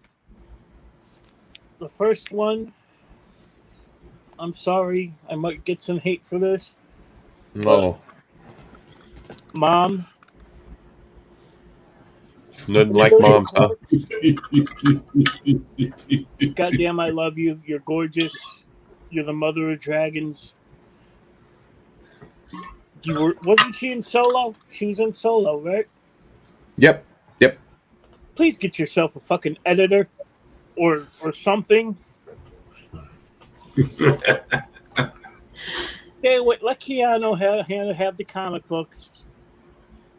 The first one, I'm sorry, I might get some hate for this. No. Mom. Nothing like moms, huh? Goddamn, I love you. You're gorgeous. You're the mother of dragons. Wasn't she in Solo? She was in Solo, right? Yep. Please get yourself a fucking editor or something. Stay away. Let Keanu have the comic books.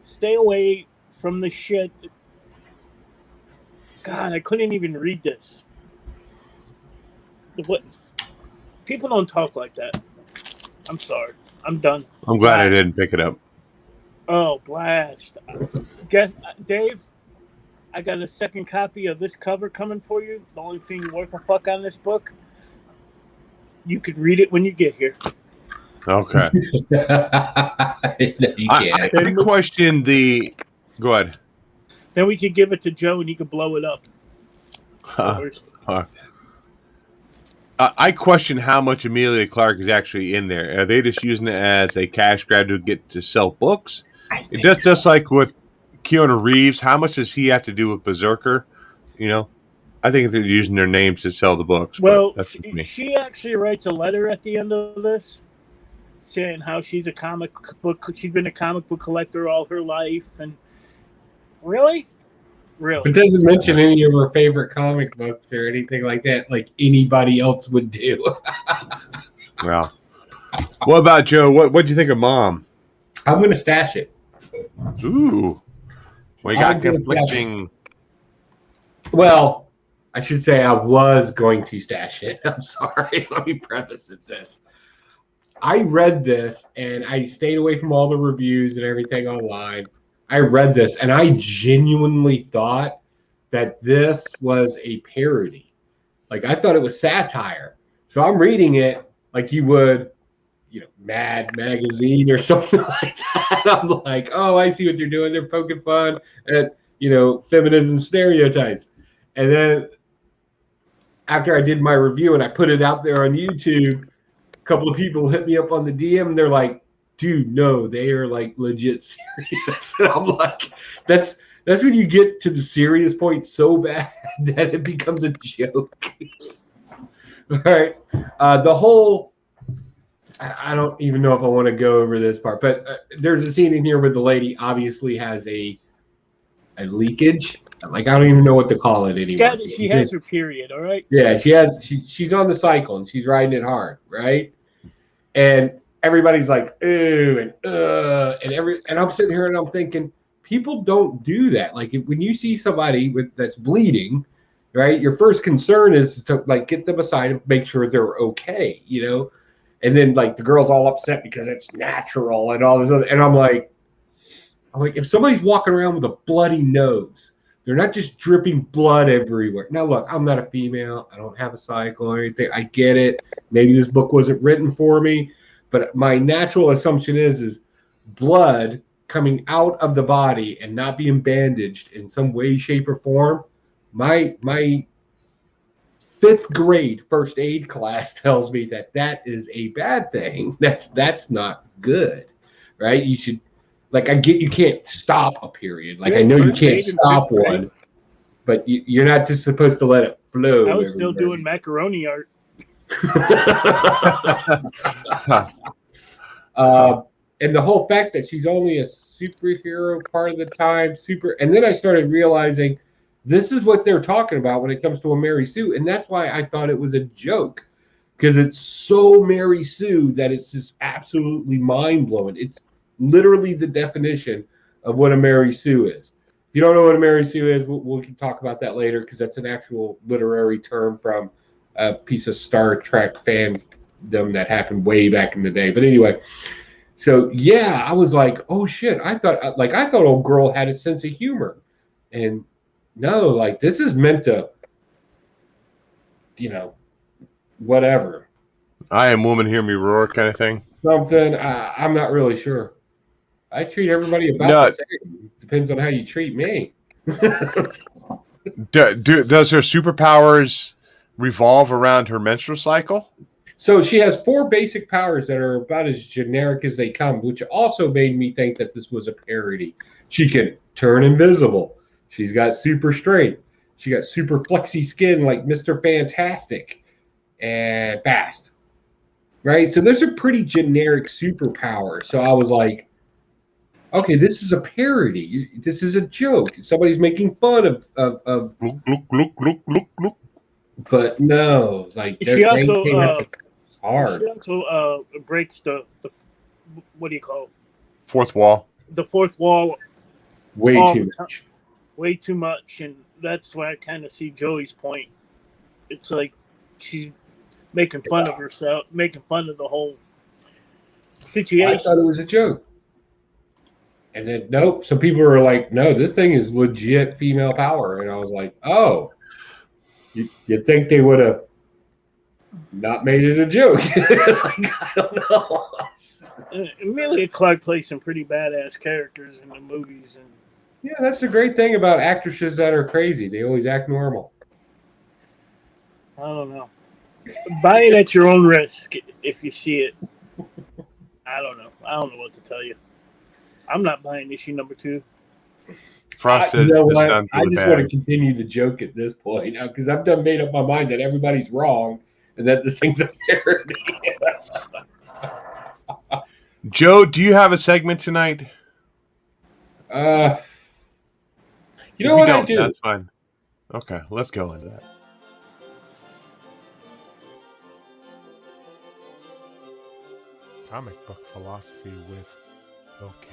Stay away from the shit. God, I couldn't even read this. People don't talk like that. I'm sorry. I'm done. I'm glad I didn't pick it up. Oh, blast. Dave, I got a second copy of this cover coming for you. The only thing worth a fuck on this book. You can read it when you get here. Okay. I question the... Go ahead. Then we could give it to Joe and he could blow it up. I question how much Emilia Clarke is actually in there. Are they just using it as a cash grab to get to sell books? It does just like with Keanu Reeves. How much does he have to do with Berserker? I think they're using their names to sell the books. Well, she actually writes a letter at the end of this saying how she's been a comic book collector all her life. And really? It doesn't mention any of her favorite comic books or anything like that, like anybody else would do. Well, what about Joe? What'd you think of Mom? I'm going to stash it. Ooh. Well, you got conflicting. Well, I should say I was going to stash it. I'm sorry. Let me preface this. I read this and I stayed away from all the reviews and everything online. I read this and I genuinely thought that this was a parody. Like, I thought it was satire. So I'm reading it like you would, Mad Magazine or something like that. I'm like, oh, I see what they're doing. They're poking fun at, feminism stereotypes. And then after I did my review and I put it out there on YouTube, a couple of people hit me up on the DM and they're like, dude, no, they are like legit serious. And I'm like, that's when you get to the serious point so bad that it becomes a joke. All right. The whole, I don't even know if I want to go over this part, but there's a scene in here where the lady obviously has a leakage. Like, I don't even know what to call it anymore. She has her period, all right? Yeah, she's on the cycle and she's riding it hard, right? And everybody's like, ooh, and I'm sitting here and I'm thinking, people don't do that. Like, when you see somebody that's bleeding, right, your first concern is to like get them aside and make sure they're okay, you know? And then like the girl's all upset because it's natural and all this other, and I'm like, if somebody's walking around with a bloody nose, they're not just dripping blood everywhere. Now, look, I'm not a female. I don't have a cycle or anything. I get it. Maybe this book wasn't written for me, but my natural assumption is blood coming out of the body and not being bandaged in some way, shape, or form. My 5th grade first aid class tells me that is a bad thing. That's not good, right? You should. Like, I get you can't stop a period. Like, I know you can't stop one, but you're not just supposed to let it flow. I was still doing macaroni art. And the whole fact that she's only a superhero part of the time, and then I started realizing this is what they're talking about when it comes to a Mary Sue, and that's why I thought it was a joke, because it's so Mary Sue that it's just absolutely mind-blowing. It's literally the definition of what a Mary Sue is. If you don't know what a Mary Sue is, we can talk about that later, because that's an actual literary term from a piece of Star Trek fandom that happened way back in the day. But anyway, so yeah, I was like, oh shit, I thought old girl had a sense of humor, and no, like, this is meant to, whatever. I am woman, hear me roar kind of thing. Something, I'm not really sure. I treat everybody about the same. Depends on how you treat me. Does her superpowers revolve around her menstrual cycle? So she has 4 basic powers that are about as generic as they come, which also made me think that this was a parody. She can turn invisible. She's got super strength. She got super flexy skin like Mr. Fantastic, and fast. Right? So those are pretty generic superpowers. So I was like, okay, this is a parody. This is a joke. Somebody's making fun of Look. But no, like, she also hard. She also breaks the what do you call it? Fourth wall. The fourth wall. Way too much. Way too much, and that's why I kind of see Joey's point. It's like she's making fun of herself, making fun of the whole situation. I thought it was a joke. And then, nope. So people were like, no, this thing is legit female power. And I was like, oh, you think they would have not made it a joke? Like, I don't know. Amelia Clark plays some pretty badass characters in the movies. And yeah, that's the great thing about actresses that are crazy. They always act normal. I don't know. Buy it at your own risk if you see it. I don't know. I don't know what to tell you. I'm not buying issue number 2. Frost says, I just want to continue the joke at this point now, because I've done made up my mind that everybody's wrong and that this thing's a parody. Joe, do you have a segment tonight? You know what I do? That's fine. Okay, let's go into that. Comic book philosophy with Okay.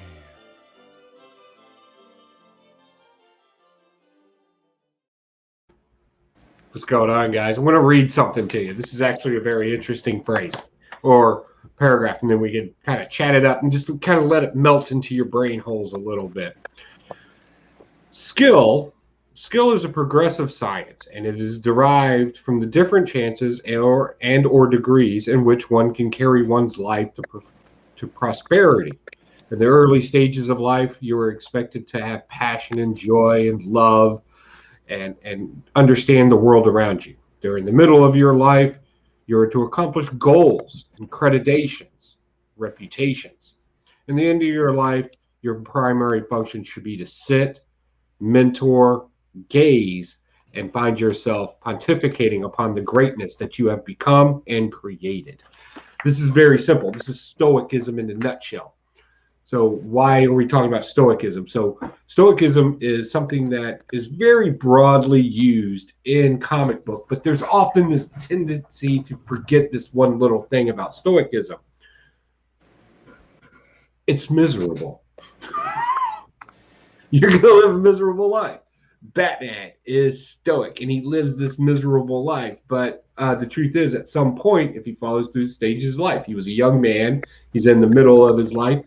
What's going on, guys? I want to read something to you. This is actually a very interesting phrase or paragraph, and then we can kind of chat it up and just kind of let it melt into your brain holes a little bit. Skill is a progressive science, and it is derived from the different chances or degrees in which one can carry one's life to prosperity. In the early stages of life, you are expected to have passion and joy and love and understand the world around you. During the middle of your life, you are to accomplish goals and accreditations, reputations. In the end of your life, your primary function should be to sit, mentor, gaze, and find yourself pontificating upon the greatness that you have become and created. This is very simple. This is Stoicism in a nutshell. So why are we talking about Stoicism? So Stoicism is something that is very broadly used in comic book, but there's often this tendency to forget this one little thing about Stoicism. It's miserable. You're going to live a miserable life. Batman is stoic, and he lives this miserable life. But the truth is, at some point, if he follows through the stages of life, he was a young man. He's in the middle of his life,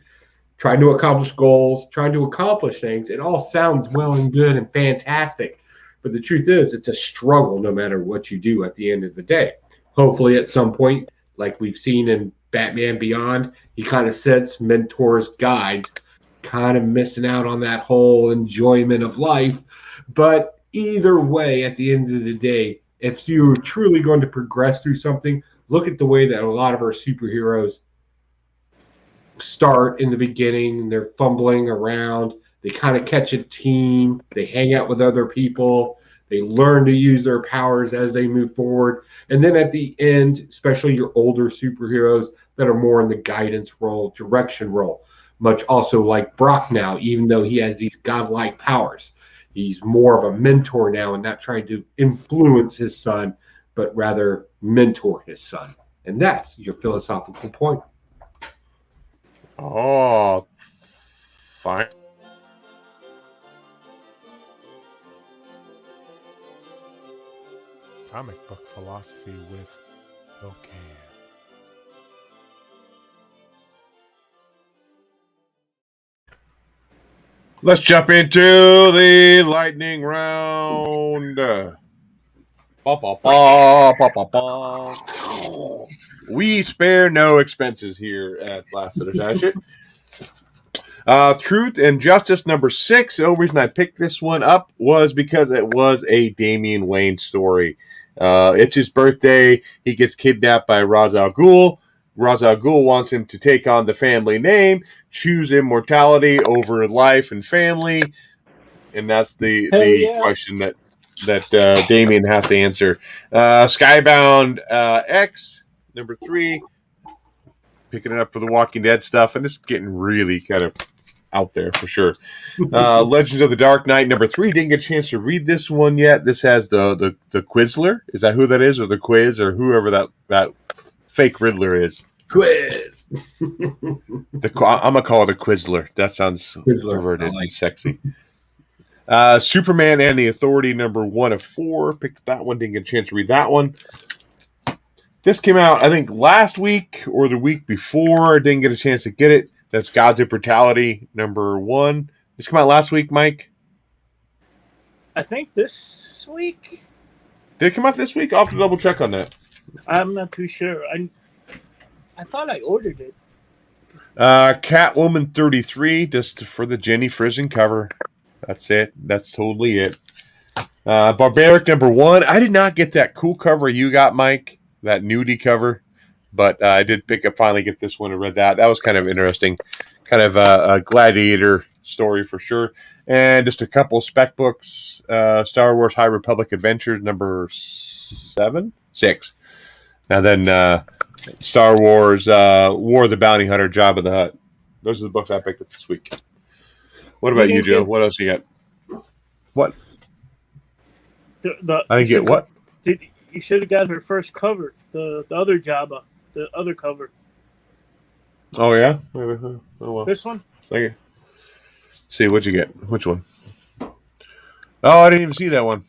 trying to accomplish goals, trying to accomplish things. It all sounds well and good and fantastic. But the truth is, it's a struggle no matter what you do at the end of the day. Hopefully, at some point, like we've seen in Batman Beyond, he kind of sets mentors, guides, kind of missing out on that whole enjoyment of life. But either way, at the end of the day, if you're truly going to progress through something, look at the way that a lot of our superheroes start in the beginning. They're fumbling around. They kind of catch a team. They hang out with other people. They learn to use their powers as they move forward. And then at the end, especially your older superheroes that are more in the guidance role, direction role, much also like Brock now, even though he has these godlike powers. He's more of a mentor now and not trying to influence his son, but rather mentor his son. And that's your philosophical point. Oh, fine. Comic book philosophy with okay. Let's jump into the lightning round. We spare no expenses here at Blastin or Stashin. Truth and Justice number 6. The only reason I picked this one up was because it was a Damian Wayne story. It's his birthday. He gets kidnapped by Ra's al Ghul. Ra's al Ghul wants him to take on the family name, choose immortality over life and family, and that's the question that Damian has to answer. Skybound X number 3, picking it up for the Walking Dead stuff, and it's getting really kind of out there for sure. Legends of the Dark Knight number 3. Didn't get a chance to read this one yet. This has the Quizzler. Is that who that is, or the Quiz, or whoever that fake Riddler is? Quiz. I'm gonna call it a Quizzler. That sounds perverted and sexy. Superman and the Authority number 1 of 4. Picked that one. Didn't get a chance to read that one. This came out, I think, last week or the week before. Didn't get a chance to get it. That's Gods of Brutality number 1. This came out last week, Mike? I think this week. Did it come out this week? I'll have to double check on that. I'm not too sure. I thought I ordered it. Catwoman 33, just for the Jenny Frison cover. That's it. That's totally it. Barbaric number 1. I did not get that cool cover you got, Mike. That nudie cover. But I did finally get this one and read that. That was kind of interesting. Kind of a gladiator story for sure. And just a couple spec books. Star Wars High Republic Adventures number 6. And then Star Wars War of the Bounty Hunter, Jabba the Hutt. Those are the books I picked up this week. What about you, Joe? What else you got? What? I didn't get what? You should have got her first cover, the other Jabba, the other cover. Oh, yeah? Oh, well. This one? Thank you. Let's see, what'd you get? Which one? Oh, I didn't even see that one.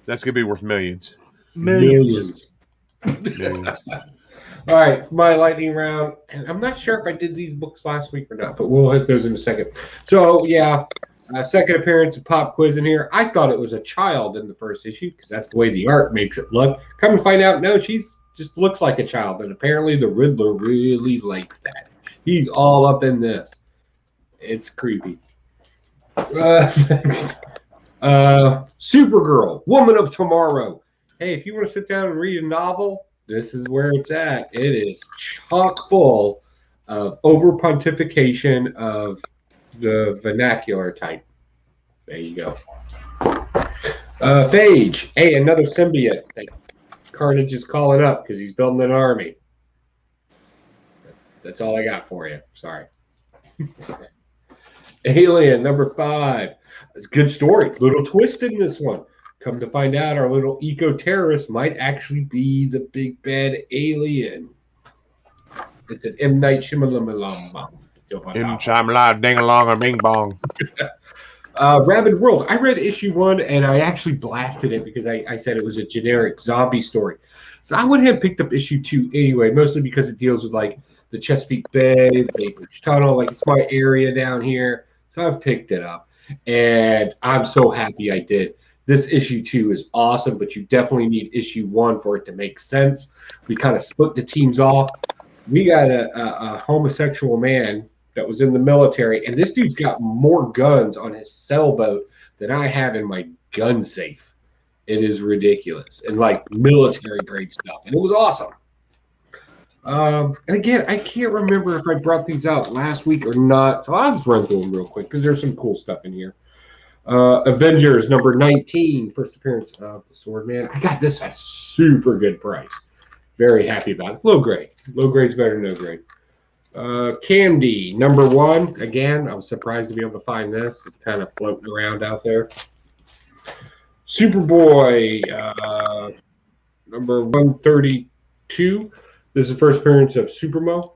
That's going to be worth millions. Millions. All right, for my lightning round, and I'm not sure if I did these books last week or not, but we'll hit those in a second. So, yeah, second appearance of Pop Quiz in here. I thought it was a child in the first issue because that's the way the art makes it look. Come to find out, no, she's just looks like a child, and apparently the Riddler really likes that. He's all up in this. It's creepy. Supergirl, Woman of Tomorrow. Hey, if you want to sit down and read a novel, this is where it's at. It is chock full of over pontification of the vernacular type. There you go. Phage. Hey, another symbiote that Carnage is calling up because he's building an army. That's all I got for you. Sorry. Alien number 5. It's a good story. Little twist in this one. Come to find out, our little eco-terrorist might actually be the big bad alien. It's an M. Night Shyamalan. M. Shyamalan, ding along or bing bong. Rabid World. I read issue 1 and I actually blasted it because I said it was a generic zombie story. So I went ahead and picked up issue 2 anyway, mostly because it deals with like the Chesapeake Bay, the Bay Bridge Tunnel. Like it's my area down here. So I've picked it up and I'm so happy I did. This issue 2 is awesome, but you definitely need issue 1 for it to make sense. We kind of split the teams off. We got a homosexual man that was in the military, and this dude's got more guns on his sailboat than I have in my gun safe. It is ridiculous, and like military grade stuff, and it was awesome. And again, I can't remember if I brought these out last week or not, so I'll just run through them real quick because there's some cool stuff in here. Avengers number 19, first appearance of the Swordman. I got this at a super good price. Very happy about it. Low grade. Low grade's better than no grade. Candy, number 1. Again, I was surprised to be able to find this. It's kind of floating around out there. Superboy, number 132. This is the first appearance of Supermo.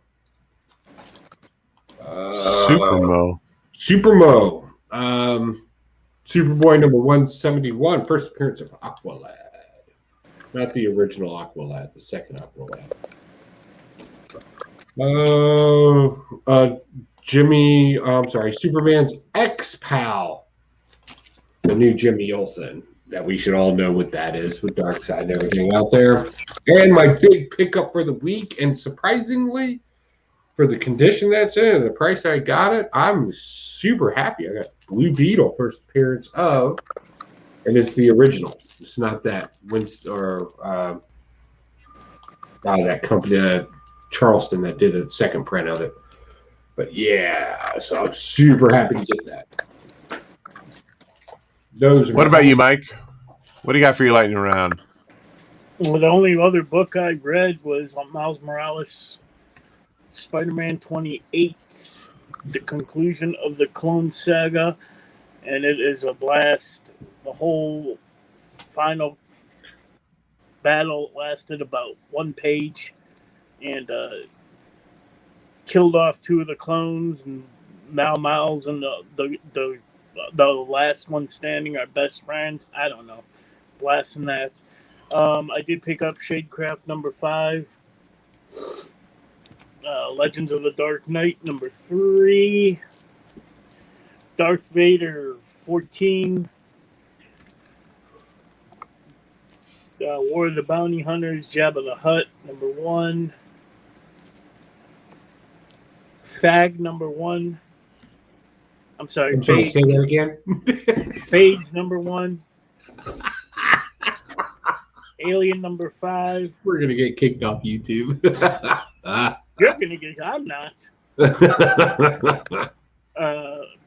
Supermo. Superboy number 171. First appearance of Aqualad. Not the original Aqualad, the second Aqualad. Superman's ex-pal, the new Jimmy Olsen, that we should all know what that is with Darkseid and everything out there. And my big pickup for the week, and surprisingly, for the condition that's in and the price I got it, I'm super happy. I got Blue Beetle, first appearance of, and it's the original. It's not that that company, Charleston, that did a second print of it. But yeah, so I'm super happy to get that. What about you, Mike? What do you got for your lightning round? Well, the only other book I read was Miles Morales, Spider-Man 28, the conclusion of the Clone Saga, and it is a blast. The whole final battle lasted about 1 page, and killed off 2 of the clones, and now Miles and the last one standing are best friends. I don't know. Blasting that. I did pick up Shadecraft number 5. Legends of the Dark Knight number 3. Darth Vader 14. War of the Bounty Hunters, Jabba the Hutt number 1. Fag number 1. I'm sorry, say that again. Page number 1. Alien number 5. We're gonna get kicked off YouTube. You're gonna get. I'm not.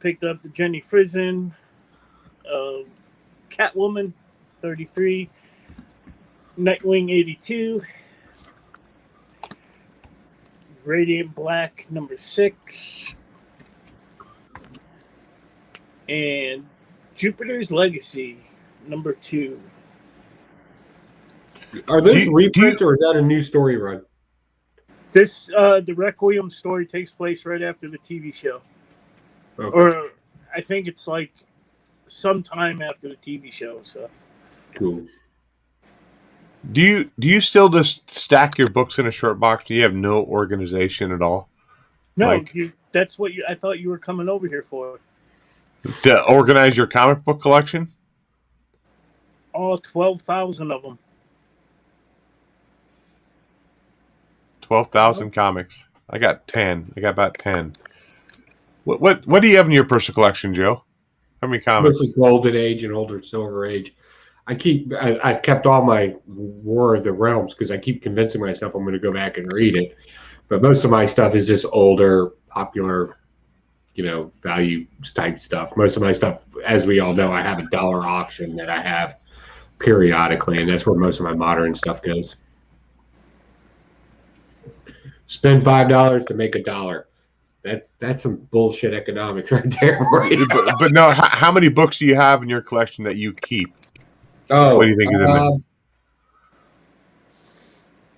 Picked up the Jenny Frison, Catwoman 33, Nightwing 82, Radiant Black number 6, and Jupiter's Legacy number 2. Are those reprints or is that a new story run? This the Requiem story takes place right after the TV show. Okay. Or I think it's like sometime after the TV show. So cool. Do you still just stack your books in a short box? Do you have no organization at all? No, that's what I thought you were coming over here for. To organize your comic book collection? All 12,000 of them. 12,000 comics. I got 10. I got about 10. What do you have in your personal collection, Joe? How many comics? Mostly Golden Age and older Silver Age. I've kept all my War of the Realms because I keep convincing myself I'm going to go back and read it. But most of my stuff is just older, popular, value type stuff. Most of my stuff, as we all know, I have a dollar auction that I have periodically, and that's where most of my modern stuff goes. Spend $5 to make $1. That's some bullshit economics right there for you. But no, how many books do you have in your collection that you keep? Oh, what do you think of them?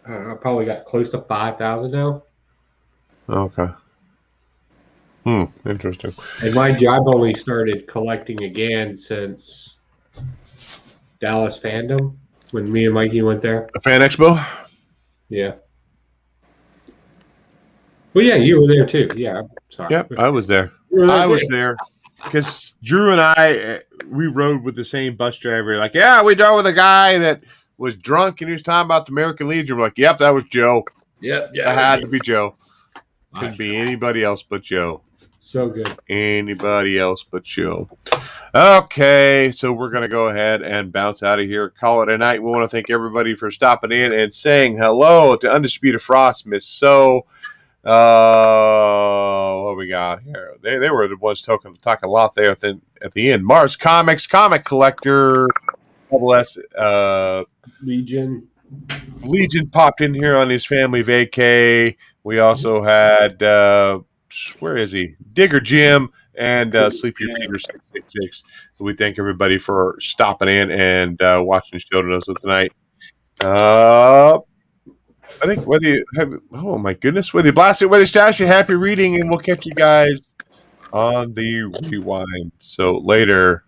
I don't know, I probably got close to 5,000 now. Okay. Interesting. And mind you, I've only started collecting again since Dallas Fandom, when me and Mikey went there. A Fan Expo? Yeah. Well, yeah, you were there too. Yeah, I'm sorry. Yep, I was there. I was there because Drew and I, we rode with the same bus driver. Like, yeah, we drove with a guy that was drunk and he was talking about the American Legion. We're like, yep, that was Joe. Yep, that had to be Joe. Couldn't be anybody else but Joe. So good. Anybody else but Joe. Okay, so we're going to go ahead and bounce out of here. Call it a night. We want to thank everybody for stopping in and saying hello to Undisputed Frost, Miss So. What we got here? They were the ones talking a lot there at the end. Mars Comics, Comic Collector, Double S, Legion popped in here on his family vacay. We also had where is he? Digger Jim and Sleepy Peter 666. So we thank everybody for stopping in and watching the show tonight. I think whether you have, oh my goodness, whether you Blastin, whether you Stashin, happy reading, and we'll catch you guys on the rewind. So later.